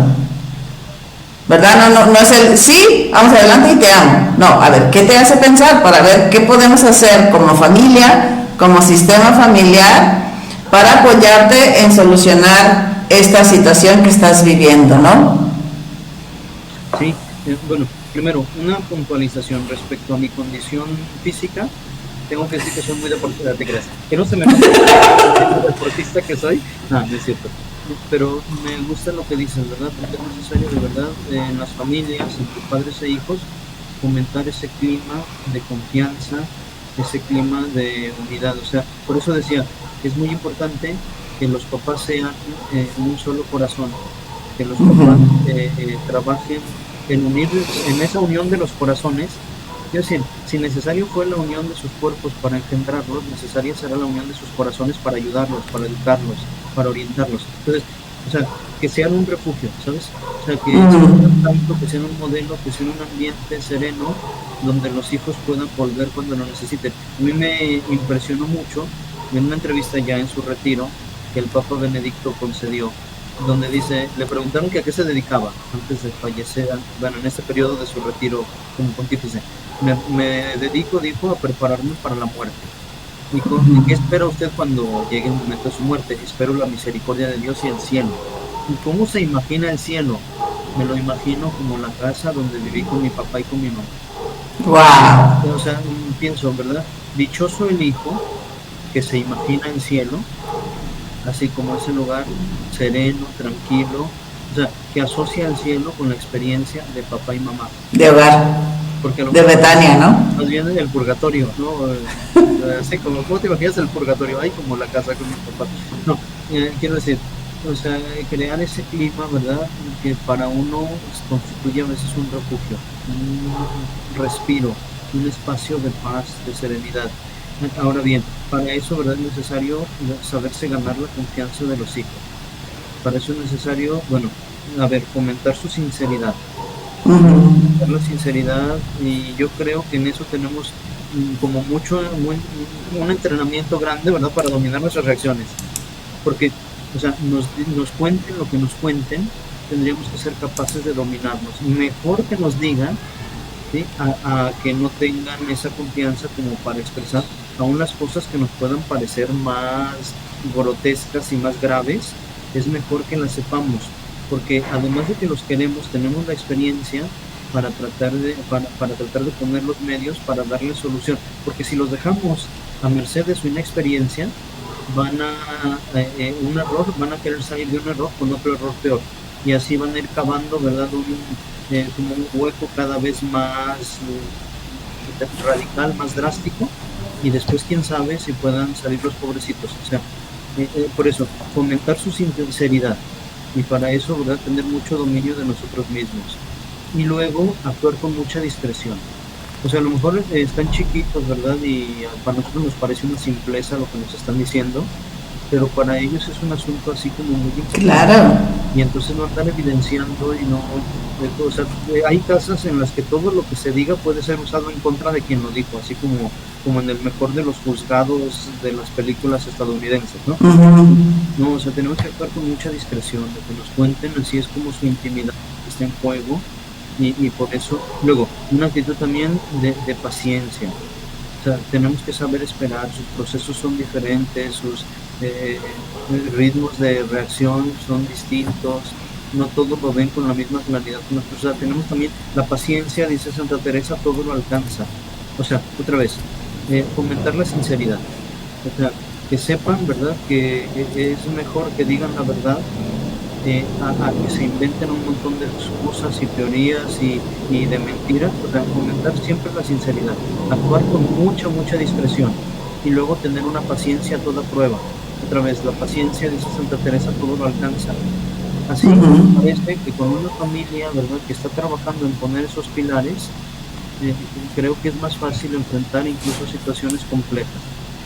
¿Verdad? No es el, sí, vamos adelante y te amo. No, a ver, ¿qué te hace pensar? Para ver qué podemos hacer como familia, como sistema familiar, para apoyarte en solucionar esta situación que estás viviendo, ¿no? Sí, bueno, primero, una puntualización respecto a mi condición física. Tengo que decir que soy muy deportista, te creas. Que no se me nota el deportista que soy. No es cierto. Pero me gusta lo que dices, ¿verdad? Porque es necesario, de verdad, en las familias, entre padres e hijos, fomentar ese clima de confianza, ese clima de unidad. O sea, por eso decía, es muy importante que los papás sean un solo corazón, que los papás trabajen en unir, en esa unión de los corazones. Es decir, si necesario fue la unión de sus cuerpos para engendrarlos, necesaria será la unión de sus corazones para ayudarlos, para educarlos, para orientarlos. Entonces, o sea, que sean un refugio, ¿sabes? O sea, que sean tanto, que sean un modelo, que sean un ambiente sereno, donde los hijos puedan volver cuando lo necesiten. A mí me impresionó mucho en una entrevista ya en su retiro que el Papa Benedicto concedió, donde dice, le preguntaron que a qué se dedicaba antes de fallecer, bueno, en este periodo de su retiro como pontífice. Me dedico, dijo, a prepararme para la muerte. Dijo, ¿y qué espera usted cuando llegue el momento de su muerte? Espero la misericordia de Dios y el cielo. ¿Y cómo se imagina el cielo? Me lo imagino como la casa donde viví con mi papá y con mi mamá. Wow. O sea, pienso, ¿verdad? Dichoso el hijo que se imagina el cielo, así como ese lugar sereno, tranquilo, o sea, que asocia el cielo con la experiencia de papá y mamá. De hogar. Porque de Betania, ¿no? Más bien el purgatorio, ¿no? Así como, ¿cómo te imaginas el purgatorio? Ay, como la casa con mi papá. No, quiero decir, o sea, crear ese clima, ¿verdad? Que para uno constituye a veces un refugio, un respiro, un espacio de paz, de serenidad. Ahora bien, para eso, ¿verdad? Es necesario saberse ganar la confianza de los hijos. Para eso es necesario, bueno, a ver, fomentar su sinceridad. La sinceridad, y yo creo que en eso tenemos como mucho, un entrenamiento grande, ¿verdad? Para dominar nuestras reacciones. Porque, o sea, nos cuenten lo que nos cuenten, tendríamos que ser capaces de dominarnos. Mejor que nos digan, ¿sí? A que no tengan esa confianza como para expresar aún las cosas que nos puedan parecer más grotescas y más graves, es mejor que las sepamos, porque además de que los queremos, tenemos la experiencia para tratar de poner los medios para darle solución, porque si los dejamos a merced de su inexperiencia, van a un error, van a querer salir de un error con otro error peor, y así van a ir cavando, ¿verdad? Como un hueco cada vez más radical, más drástico, y después quién sabe si puedan salir los pobrecitos. O sea, por eso, fomentar su sinceridad, y para eso, ¿verdad?, tener mucho dominio de nosotros mismos, y luego actuar con mucha discreción. O sea, a lo mejor están chiquitos, ¿verdad?, y para nosotros nos parece una simpleza lo que nos están diciendo, pero para ellos es un asunto así como muy importante. Claro. Y entonces no están evidenciando y no, o sea, hay casas en las que todo lo que se diga puede ser usado en contra de quien lo dijo, así como en el mejor de los juzgados de las películas estadounidenses, ¿no? No, o sea, tenemos que actuar con mucha discreción, de que nos cuenten, así es como su intimidad está en juego, y por eso, luego, una actitud también de paciencia. O sea, tenemos que saber esperar, sus procesos son diferentes, sus ritmos de reacción son distintos, no todos lo ven con la misma claridad que nosotros. O sea, tenemos también la paciencia, dice Santa Teresa, todo lo alcanza. O sea, otra vez, fomentar la sinceridad. O sea, que sepan, ¿verdad?, que es mejor que digan la verdad a que se inventen un montón de excusas y teorías y de mentiras, o sea, fomentar siempre la sinceridad, actuar con mucha discreción y luego tener una paciencia a toda prueba. Otra vez, la paciencia, dice Santa Teresa, todo lo alcanza. Así me parece que con una familia, ¿verdad?, que está trabajando en poner esos pilares, creo que es más fácil enfrentar incluso situaciones complejas.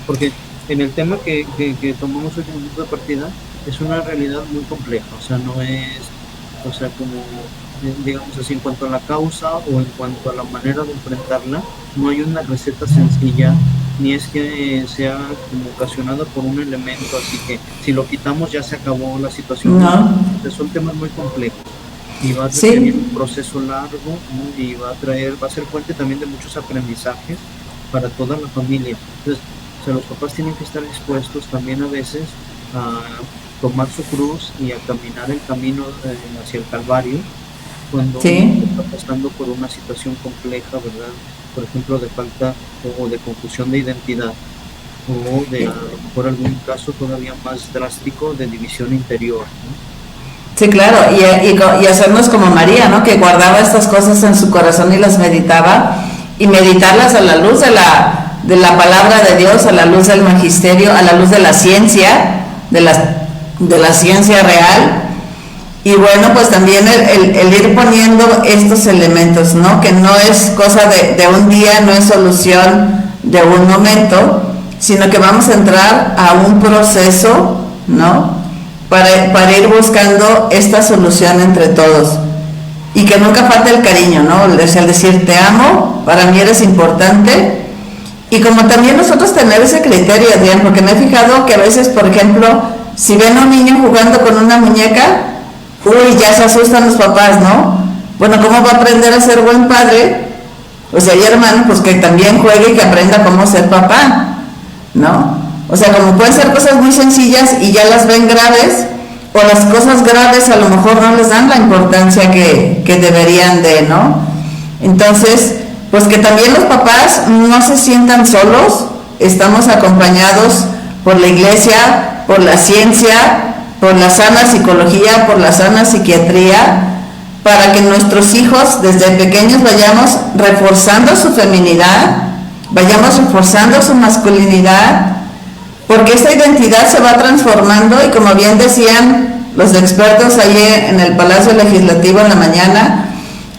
Porque en el tema que tomamos hoy como punto de partida, es una realidad muy compleja, o sea, no es, o sea, como, digamos así, en cuanto a la causa o en cuanto a la manera de enfrentarla, no hay una receta sencilla, ni es que sea como ocasionada por un elemento, así que si lo quitamos ya se acabó la situación. No. Son temas muy complejos y va a requerir Sí, un proceso largo, ¿no? Y va a ser fuente también de muchos aprendizajes para toda la familia. Entonces, o sea, los papás tienen que estar dispuestos también a veces a tomar su cruz y a caminar el camino hacia el Calvario cuando uno sí. está pasando por una situación compleja, ¿verdad? Por ejemplo, de falta o de confusión de identidad o de a lo mejor algún caso todavía más drástico de división interior, ¿no? Sí, claro, y hacernos como María, ¿no? Que guardaba estas cosas en su corazón y las meditaba, y meditarlas a la luz de la palabra de Dios, a la luz del magisterio, a la luz de la ciencia, de la ciencia real. Y bueno, pues también el ir poniendo estos elementos, ¿no? Que no es cosa de un día, no es solución de un momento, sino que vamos a entrar a un proceso, ¿no? Para ir buscando esta solución entre todos. Y que nunca falte el cariño, ¿no? El decir te amo, para mí eres importante. Y como también nosotros tener ese criterio, Adrián, porque me he fijado que a veces, por ejemplo, si ven a un niño jugando con una muñeca, uy, ya se asustan los papás, ¿no? Bueno, ¿cómo va a aprender a ser buen padre? O sea, y hermano, pues que también juegue y que aprenda cómo ser papá, ¿no? O sea, como pueden ser cosas muy sencillas y ya las ven graves, o las cosas graves a lo mejor no les dan la importancia que deberían de, ¿no? Entonces, pues que también los papás no se sientan solos, estamos acompañados por la iglesia, por la ciencia, por la sana psicología, por la sana psiquiatría, para que nuestros hijos desde pequeños vayamos reforzando su feminidad, vayamos reforzando su masculinidad, porque esta identidad se va transformando y como bien decían los expertos allí en el Palacio Legislativo en la mañana,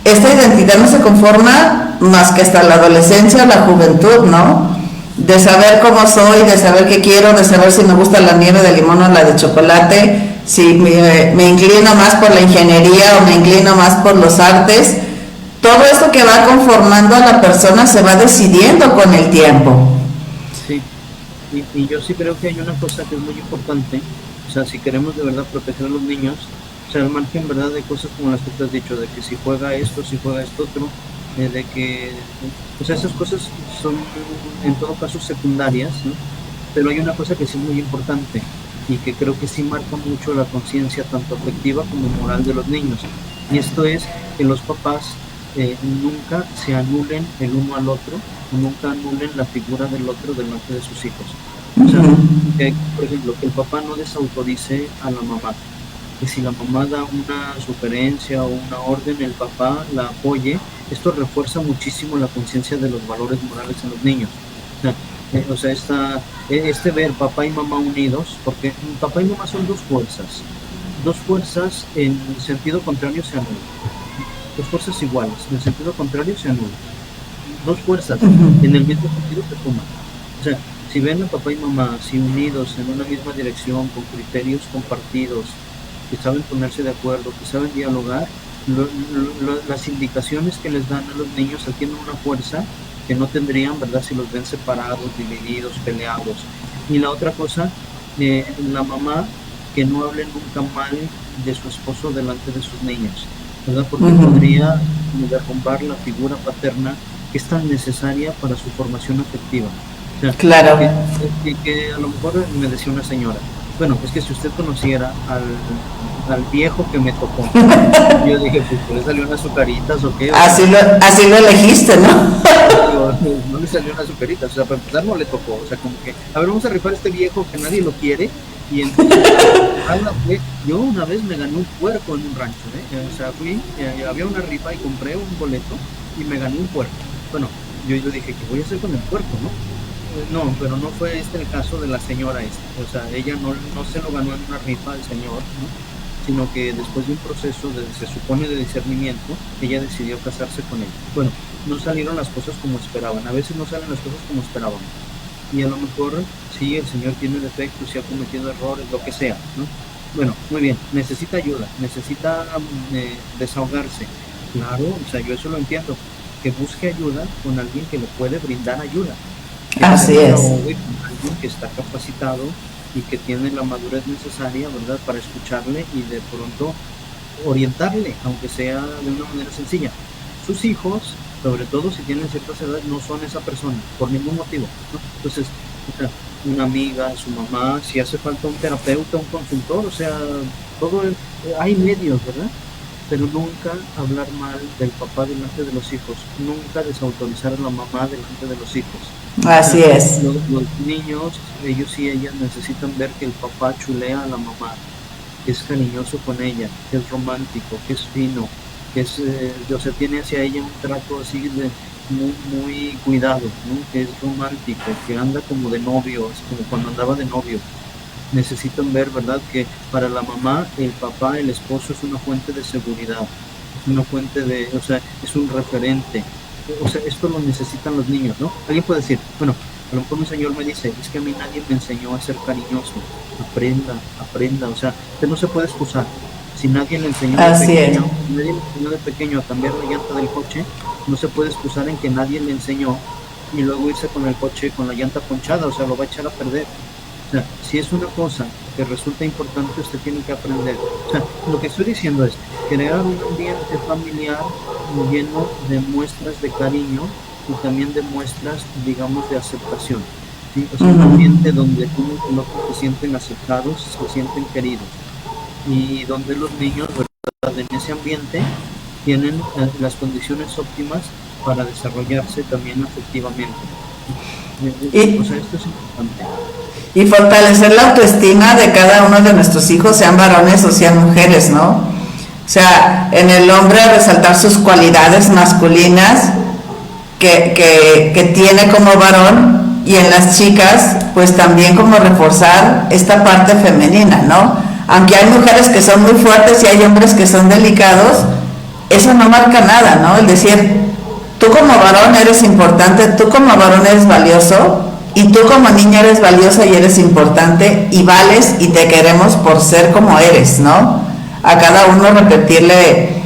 esta identidad no se conforma más que hasta la adolescencia o la juventud, ¿no? De saber cómo soy, de saber qué quiero, de saber si me gusta la nieve de limón o la de chocolate, si me inclino más por la ingeniería o me inclino más por los artes. Todo esto que va conformando a la persona se va decidiendo con el tiempo. Sí, y yo sí creo que hay una cosa que es muy importante, o sea, si queremos de verdad proteger a los niños, o sea, al margen, ¿verdad?, de cosas como las que te has dicho, de que si juega esto, si juega esto otro, de que, o sea, esas cosas son en todo caso secundarias, ¿no? Pero hay una cosa que sí es muy importante y que creo que sí marca mucho la conciencia tanto afectiva como moral de los niños. Y esto es que los papás nunca se anulen el uno al otro, nunca anulen la figura del otro delante de sus hijos. O sea, que, por ejemplo, que el papá no desautorice a la mamá, que si la mamá da una sugerencia o una orden, el papá la apoye. Esto refuerza muchísimo la conciencia de los valores morales en los niños. O sea, este ver papá y mamá unidos, porque papá y mamá son dos fuerzas en sentido contrario se anulan, dos fuerzas iguales, en sentido contrario se anulan, dos fuerzas en el mismo sentido se suman. O sea, si ven a papá y mamá así unidos en una misma dirección, con criterios compartidos, que saben ponerse de acuerdo, que saben dialogar, las indicaciones que les dan a los niños adquieren una fuerza que no tendrían, ¿verdad?, si los ven separados, divididos, peleados. Y la otra cosa, la mamá que no hable nunca mal de su esposo delante de sus niños, ¿verdad?, porque podría derrumbar la figura paterna que es tan necesaria para su formación afectiva. O sea, Claro. que a lo mejor me decía una señora, bueno, es que si usted conociera al viejo que me tocó, yo dije, pues le salió unas azucaritas o qué. Así lo elegiste, ¿no? No le salió unas azucaritas, o sea, para empezar no le tocó, o sea, como que, a ver, vamos a rifar este viejo que nadie lo quiere Y entonces, yo una vez me gané un puerco en un rancho, o sea, fui, había una rifa y compré un boleto y me gané un puerco. Bueno, yo dije, ¿qué voy a hacer con el puerco, no? No, pero no fue este el caso de la señora esta. O sea, ella no se lo ganó en una rifa al señor, ¿no? Sino que después de un proceso, se supone, de discernimiento, ella decidió casarse con él. Bueno, no salieron las cosas como esperaban. A veces no salen las cosas como esperábamos. Y a lo mejor, sí, el señor tiene defectos, sí ha cometido errores, lo que sea, ¿no? Bueno, muy bien, necesita ayuda, necesita desahogarse. Claro, o sea, yo eso lo entiendo. Que busque ayuda con alguien que le puede brindar ayuda. Así es. Alguien que está capacitado y que tiene la madurez necesaria, ¿verdad?, para escucharle y de pronto orientarle, aunque sea de una manera sencilla. Sus hijos, sobre todo si tienen ciertas edades, no son esa persona, por ningún motivo, ¿no? Entonces, o sea, una amiga, su mamá, si hace falta un terapeuta, un consultor, o sea, todo hay medios, ¿verdad? Pero nunca hablar mal del papá delante de los hijos, nunca desautorizar a la mamá delante de los hijos. Así es. Los niños, ellos y ellas necesitan ver que el papá chulea a la mamá, que es cariñoso con ella, que es romántico, que es fino, que es, o sea, tiene hacia ella un trato así de muy cuidado, ¿no? Que es romántico, que anda como de novio, es como cuando andaba de novio. Necesitan ver, ¿verdad?, que para la mamá, el papá, el esposo es una fuente de seguridad, es una fuente de, o sea, es un referente. O sea, esto lo necesitan los niños, ¿no? Alguien puede decir, bueno, a lo mejor un señor me dice, es que a mí nadie me enseñó a ser cariñoso. Aprenda, o sea, usted no se puede excusar. Si nadie le enseñó de pequeño a cambiar la llanta del coche, no se puede excusar en que nadie le enseñó y luego irse con el coche con la llanta ponchada, o sea, lo va a echar a perder. O sea, si es una cosa que resulta importante, usted tiene que aprender. O sea, lo que estoy diciendo es crear un ambiente familiar lleno de muestras de cariño y también de muestras, digamos, de aceptación, ¿sí? O sea, un ambiente donde uno y el otro se sienten aceptados, se sienten queridos, y donde los niños, ¿verdad?, en ese ambiente tienen las condiciones óptimas para desarrollarse también afectivamente. O sea, esto es importante. Y fortalecer la autoestima de cada uno de nuestros hijos, sean varones o sean mujeres, ¿no? O sea, en el hombre resaltar sus cualidades masculinas que tiene como varón, y en las chicas, pues también como reforzar esta parte femenina, ¿no? Aunque hay mujeres que son muy fuertes y hay hombres que son delicados, eso no marca nada, ¿no? El decir, tú como varón eres importante, tú como varón eres valioso, y tú como niña eres valiosa y eres importante y vales y te queremos por ser como eres, ¿no? A cada uno repetirle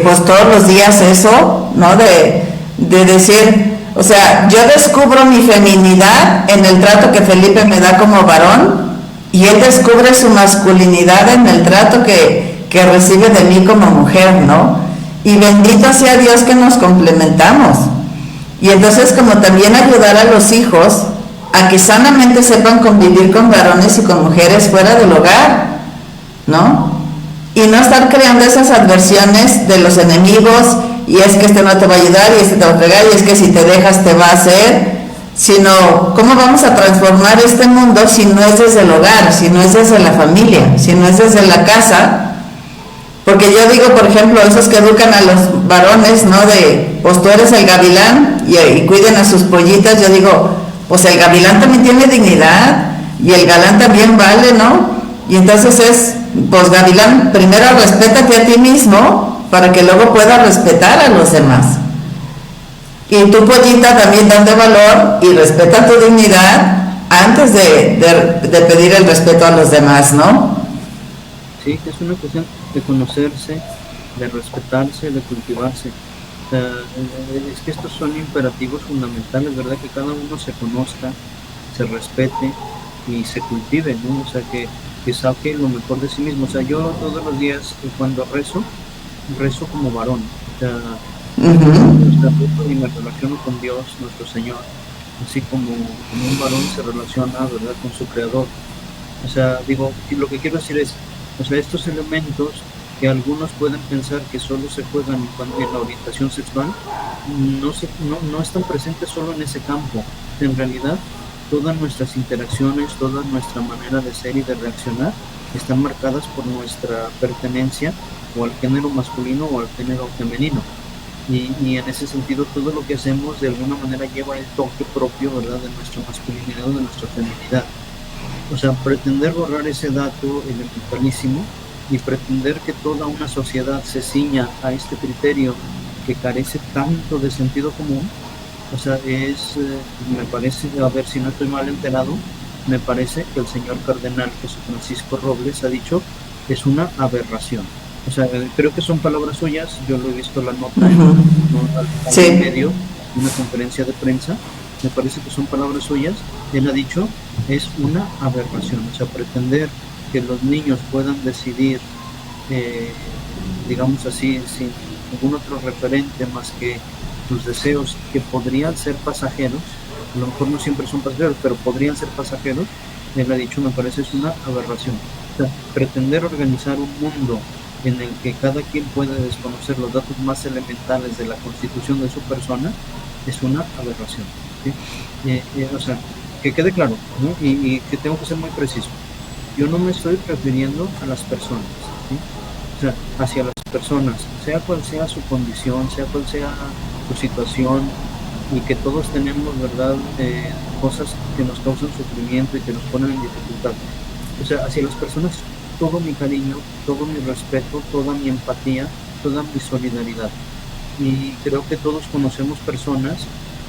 pues todos los días eso, ¿no? De decir, o sea, yo descubro mi feminidad en el trato que Felipe me da como varón y él descubre su masculinidad en el trato que recibe de mí como mujer, ¿no? Y bendito sea Dios que nos complementamos. Y entonces como también ayudar a los hijos a que sanamente sepan convivir con varones y con mujeres fuera del hogar, ¿no? Y no estar creando esas adversiones de los enemigos, y es que este no te va a ayudar, y este te va a pegar, y es que si te dejas te va a hacer, sino cómo vamos a transformar este mundo si no es desde el hogar, si no es desde la familia, si no es desde la casa. Porque yo digo, por ejemplo, esos que educan a los varones, ¿no? De, pues tú eres el gavilán y cuiden a sus pollitas, yo digo, pues el gavilán también tiene dignidad y el galán también vale, ¿no? Y entonces es, pues gavilán, primero respétate a ti mismo para que luego puedas respetar a los demás. Y tu pollita también date valor y respeta tu dignidad antes de pedir el respeto a los demás, ¿no? Sí, es una cuestión de conocerse, de respetarse, de cultivarse. O sea, es que estos son imperativos fundamentales, ¿verdad? Que cada uno se conozca, se respete y se cultive, ¿no? O sea, que saque lo mejor de sí mismo. O sea, yo todos los días cuando rezo como varón. O sea, y me relaciono con Dios, nuestro Señor, así como un varón se relaciona, ¿verdad?, con su Creador. O sea, digo, lo que quiero decir es, o sea, estos elementos que algunos pueden pensar que solo se juegan en la orientación sexual, no están presentes solo en ese campo. En realidad, todas nuestras interacciones, toda nuestra manera de ser y de reaccionar están marcadas por nuestra pertenencia o al género masculino o al género femenino. Y en ese sentido todo lo que hacemos de alguna manera lleva el toque propio, ¿verdad?, de nuestra masculinidad o de nuestra feminidad. O sea, pretender borrar ese dato elementalísimo y pretender que toda una sociedad se ciña a este criterio que carece tanto de sentido común, o sea, me parece, a ver si no estoy mal enterado, me parece que el señor cardenal Jesús Francisco Robles ha dicho que es una aberración. O sea, creo que son palabras suyas, yo lo he visto la nota en medio, una conferencia de prensa, me parece que son palabras suyas, él ha dicho, es una aberración. O sea, pretender que los niños puedan decidir, digamos así, sin ningún otro referente más que sus deseos, que podrían ser pasajeros, a lo mejor no siempre son pasajeros, pero podrían ser pasajeros, él ha dicho, me parece es una aberración. O sea, pretender organizar un mundo en el que cada quien puede desconocer los datos más elementales de la constitución de su persona es una aberración, ¿sí? O sea, que quede claro, ¿no? Y que tengo que ser muy preciso. Yo no me estoy refiriendo a las personas, ¿sí? O sea, hacia las personas, sea cual sea su condición, sea cual sea su situación, y que todos tenemos, ¿verdad?, cosas que nos causan sufrimiento y que nos ponen en dificultad. O sea, hacia las personas todo mi cariño, todo mi respeto, toda mi empatía, toda mi solidaridad. Y creo que todos conocemos personas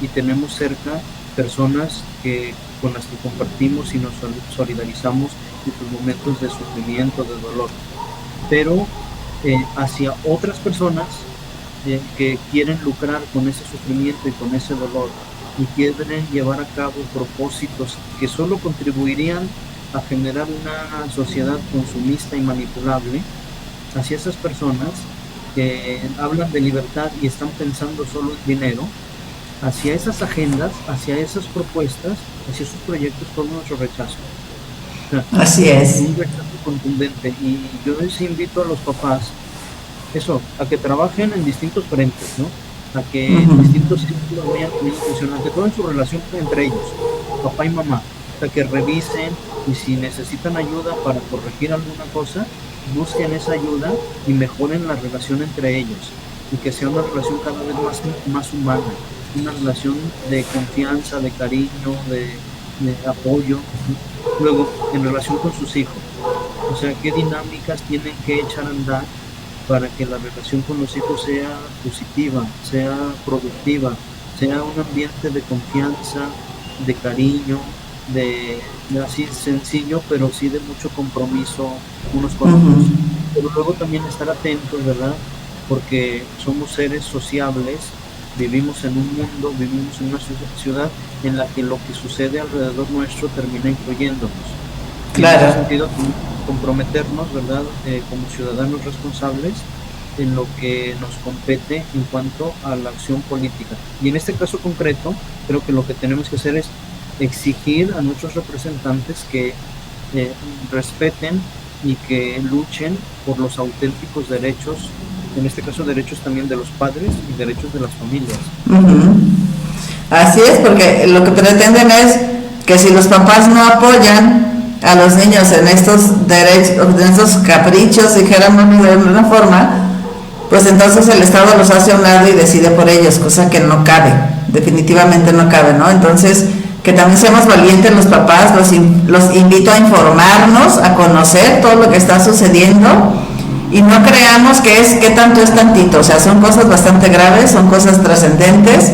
y tenemos cerca personas con las que compartimos y nos solidarizamos en sus momentos de sufrimiento, de dolor. Pero hacia otras personas que quieren lucrar con ese sufrimiento y con ese dolor y quieren llevar a cabo propósitos que solo contribuirían a generar una sociedad consumista y manipulable, hacia esas personas que hablan de libertad y están pensando solo en dinero, hacia esas agendas, hacia esas propuestas, hacia esos proyectos, todo nuestro rechazo. O sea, así es. Un rechazo contundente. Y yo les invito a los papás, a que trabajen en distintos frentes, ¿no? A que en distintos círculos vayan teniendo atención, a que tomen su relación entre ellos, papá y mamá, a que revisen, y si necesitan ayuda para corregir alguna cosa, busquen esa ayuda y mejoren la relación entre ellos, y que sea una relación cada vez más humana, una relación de confianza, de cariño, de apoyo. Luego, en relación con sus hijos, o sea, qué dinámicas tienen que echar a andar para que la relación con los hijos sea positiva, sea productiva, sea un ambiente de confianza, de cariño, de así sencillo, pero sí de mucho compromiso unos con otros. Pero luego también estar atentos, ¿verdad? Porque somos seres sociables, vivimos en un mundo, vivimos en una ciudad en la que lo que sucede alrededor nuestro termina influyéndonos. Claro. En ese sentido, comprometernos, ¿verdad?, como ciudadanos responsables en lo que nos compete en cuanto a la acción política. Y en este caso concreto, creo que lo que tenemos que hacer es exigir a nuestros representantes que respeten y que luchen por los auténticos derechos, en este caso derechos también de los padres y derechos de las familias. Así es, porque lo que pretenden es que si los papás no apoyan a los niños en estos derechos, en estos caprichos, dijéramos de alguna forma, pues entonces el Estado los hace a un lado y decide por ellos, cosa que no cabe, definitivamente no cabe, ¿no? Entonces, que también seamos valientes los papás, los invito a informarnos, a conocer todo lo que está sucediendo y no creamos que tanto es tantito, o sea, son cosas bastante graves, son cosas trascendentes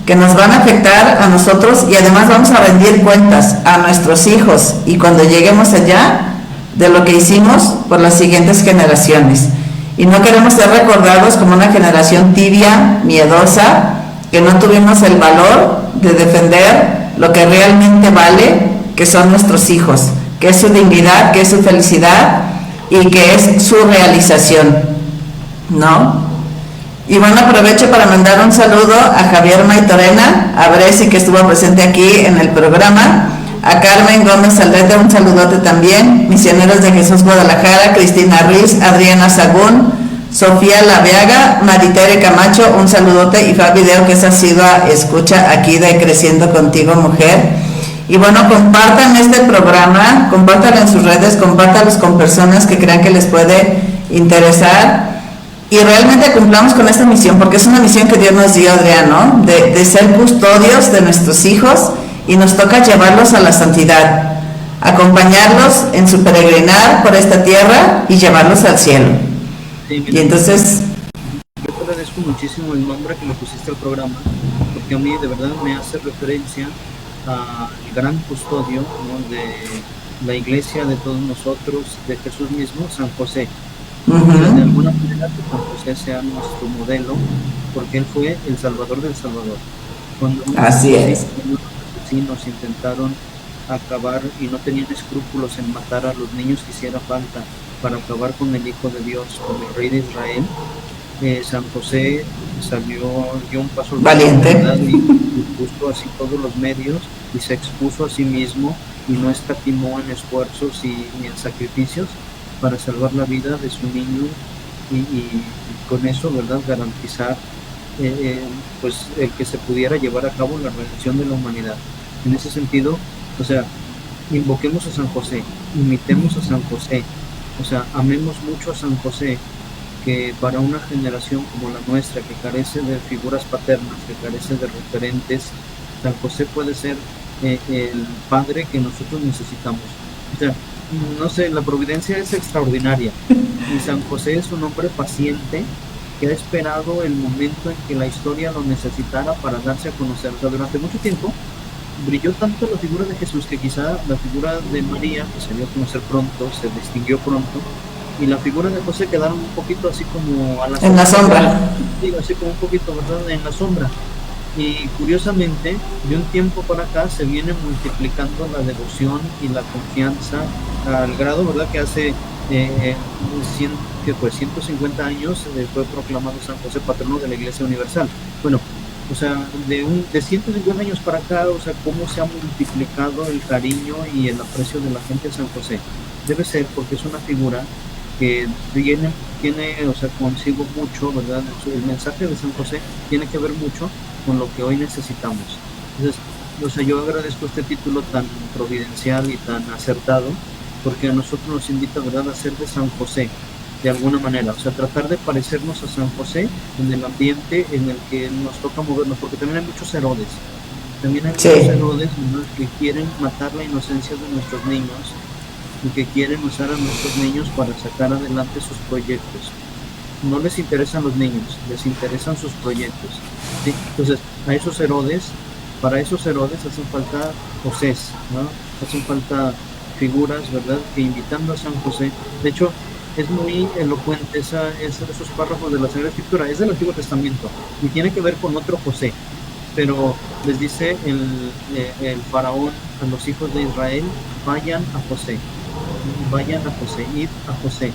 que nos van a afectar a nosotros y además vamos a rendir cuentas a nuestros hijos y cuando lleguemos allá de lo que hicimos por las siguientes generaciones. Y no queremos ser recordados como una generación tibia, miedosa, que no tuvimos el valor de defender lo que realmente vale, que son nuestros hijos, que es su dignidad, que es su felicidad y que es su realización, ¿no? Y bueno, aprovecho para mandar un saludo a Javier Maitorena, a Bresi, que estuvo presente aquí en el programa, a Carmen Gómez Aldrete, un saludote también, Misioneros de Jesús Guadalajara, Cristina Ruiz, Adriana Sagún, Sofía Laviaga, Maritere Camacho, un saludote, y Fabi Deo, que es asidua escucha aquí de Creciendo Contigo Mujer. Y bueno, compartan este programa, compártanlo en sus redes, compártanlos con personas que crean que les puede interesar y realmente cumplamos con esta misión, porque es una misión que Dios nos dio, Adrián, ¿no? De ser custodios de nuestros hijos, y nos toca llevarlos a la santidad, acompañarlos en su peregrinar por esta tierra y llevarlos al cielo. Sí, y entonces... Yo te agradezco muchísimo el nombre que le pusiste al programa, porque a mí de verdad me hace referencia al gran custodio, ¿no?, de la iglesia, de todos nosotros, de Jesús mismo, San José. De alguna manera que San José sea nuestro modelo, porque él fue el Salvador del Salvador. Cuando Así es. Los asesinos intentaron acabar y no tenían escrúpulos en matar a los niños que hiciera falta para acabar con el Hijo de Dios, con el Rey de Israel, San José dio un paso valiente y puso así todos los medios y se expuso a sí mismo y no escatimó en esfuerzos y en sacrificios para salvar la vida de su niño y con eso, ¿verdad?, garantizar pues el que se pudiera llevar a cabo la redención de la humanidad. En ese sentido, o sea, invoquemos a San José, imitemos a San José, o sea, amemos mucho a San José, que para una generación como la nuestra, que carece de figuras paternas, que carece de referentes, San José puede ser el padre que nosotros necesitamos. O sea, no sé, la providencia es extraordinaria y San José es un hombre paciente que ha esperado el momento en que la historia lo necesitara para darse a conocer. O sea, durante mucho tiempo brilló tanto la figura de Jesús que quizá la figura de María, que se dio a conocer pronto, se distinguió pronto, y la figura de José quedaron un poquito así como a la sombra. En la sombra. Digo, así como un poquito, ¿verdad?, en la sombra. Y curiosamente, de un tiempo para acá se viene multiplicando la devoción y la confianza al grado, ¿verdad?, que hace 150 años fue proclamado San José patrono de la Iglesia Universal. Bueno, o sea, de 150 años para acá, o sea, cómo se ha multiplicado el cariño y el aprecio de la gente a San José. Debe ser porque es una figura que tiene, o sea, consigo mucho, ¿verdad? El mensaje de San José tiene que ver mucho con lo que hoy necesitamos. Entonces, o sea, yo agradezco este título tan providencial y tan acertado, porque a nosotros nos invita, ¿verdad?, a ser de San José, de alguna manera, o sea, tratar de parecernos a San José en el ambiente en el que nos toca movernos, porque también hay muchos Herodes, muchos Herodes, ¿no?, que quieren matar la inocencia de nuestros niños y que quieren usar a nuestros niños para sacar adelante sus proyectos. No les interesan los niños, les interesan sus proyectos, ¿sí? Entonces, para esos Herodes hacen falta Josés, ¿no? Hacen falta figuras, ¿verdad?, que invitando a San José. De hecho, es muy elocuente esos párrafos de la Sagrada Escritura, es del Antiguo Testamento y tiene que ver con otro José, pero les dice el faraón a los hijos de Israel: vayan a José, id a José.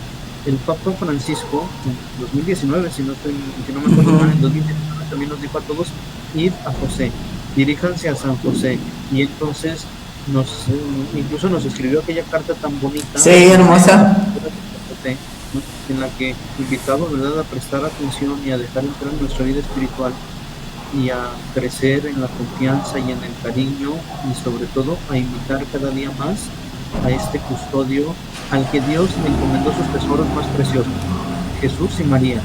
El Papa Francisco en 2019, si no me acuerdo mal, en 2019 también nos dijo a todos: id a José, diríjanse a San José. Y entonces incluso nos escribió aquella carta tan bonita, sí, hermosa, en la que invitaba, ¿verdad?, a prestar atención y a dejar entrar en nuestra vida espiritual y a crecer en la confianza y en el cariño, y sobre todo a imitar cada día más a este custodio al que Dios le encomendó sus tesoros más preciosos, Jesús y María,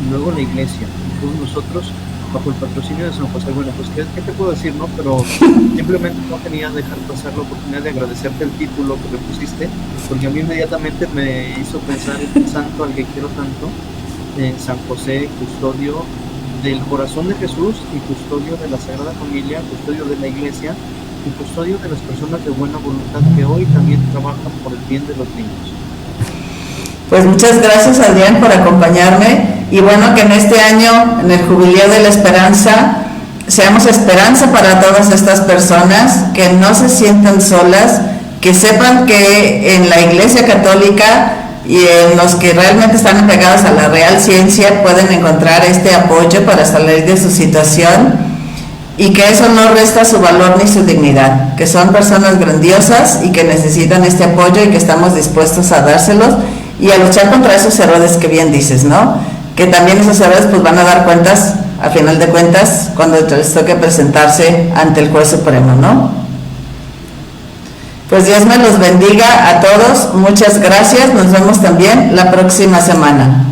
y luego la Iglesia, y todos nosotros bajo el patrocinio de San José. Bueno, pues ¿qué te puedo decir, no? Pero simplemente no quería dejar pasar la oportunidad de agradecerte el título que me pusiste, porque a mí inmediatamente me hizo pensar en el santo al que quiero tanto, San José, custodio del corazón de Jesús y custodio de la Sagrada Familia, custodio de la Iglesia y custodio de las personas de buena voluntad que hoy también trabajan por el bien de los niños. Pues muchas gracias, Adrián, por acompañarme, y bueno, que en este año, en el Jubileo de la Esperanza, seamos esperanza para todas estas personas, que no se sientan solas, que sepan que en la Iglesia Católica y en los que realmente están apegados a la real ciencia pueden encontrar este apoyo para salir de su situación, y que eso no resta su valor ni su dignidad, que son personas grandiosas y que necesitan este apoyo y que estamos dispuestos a dárselos y a luchar contra esos Herodes que bien dices, ¿no? Que también esos Herodes pues van a dar cuentas, a final de cuentas, cuando les toque presentarse ante el Juez Supremo, ¿no? Pues Dios me los bendiga a todos. Muchas gracias. Nos vemos también la próxima semana.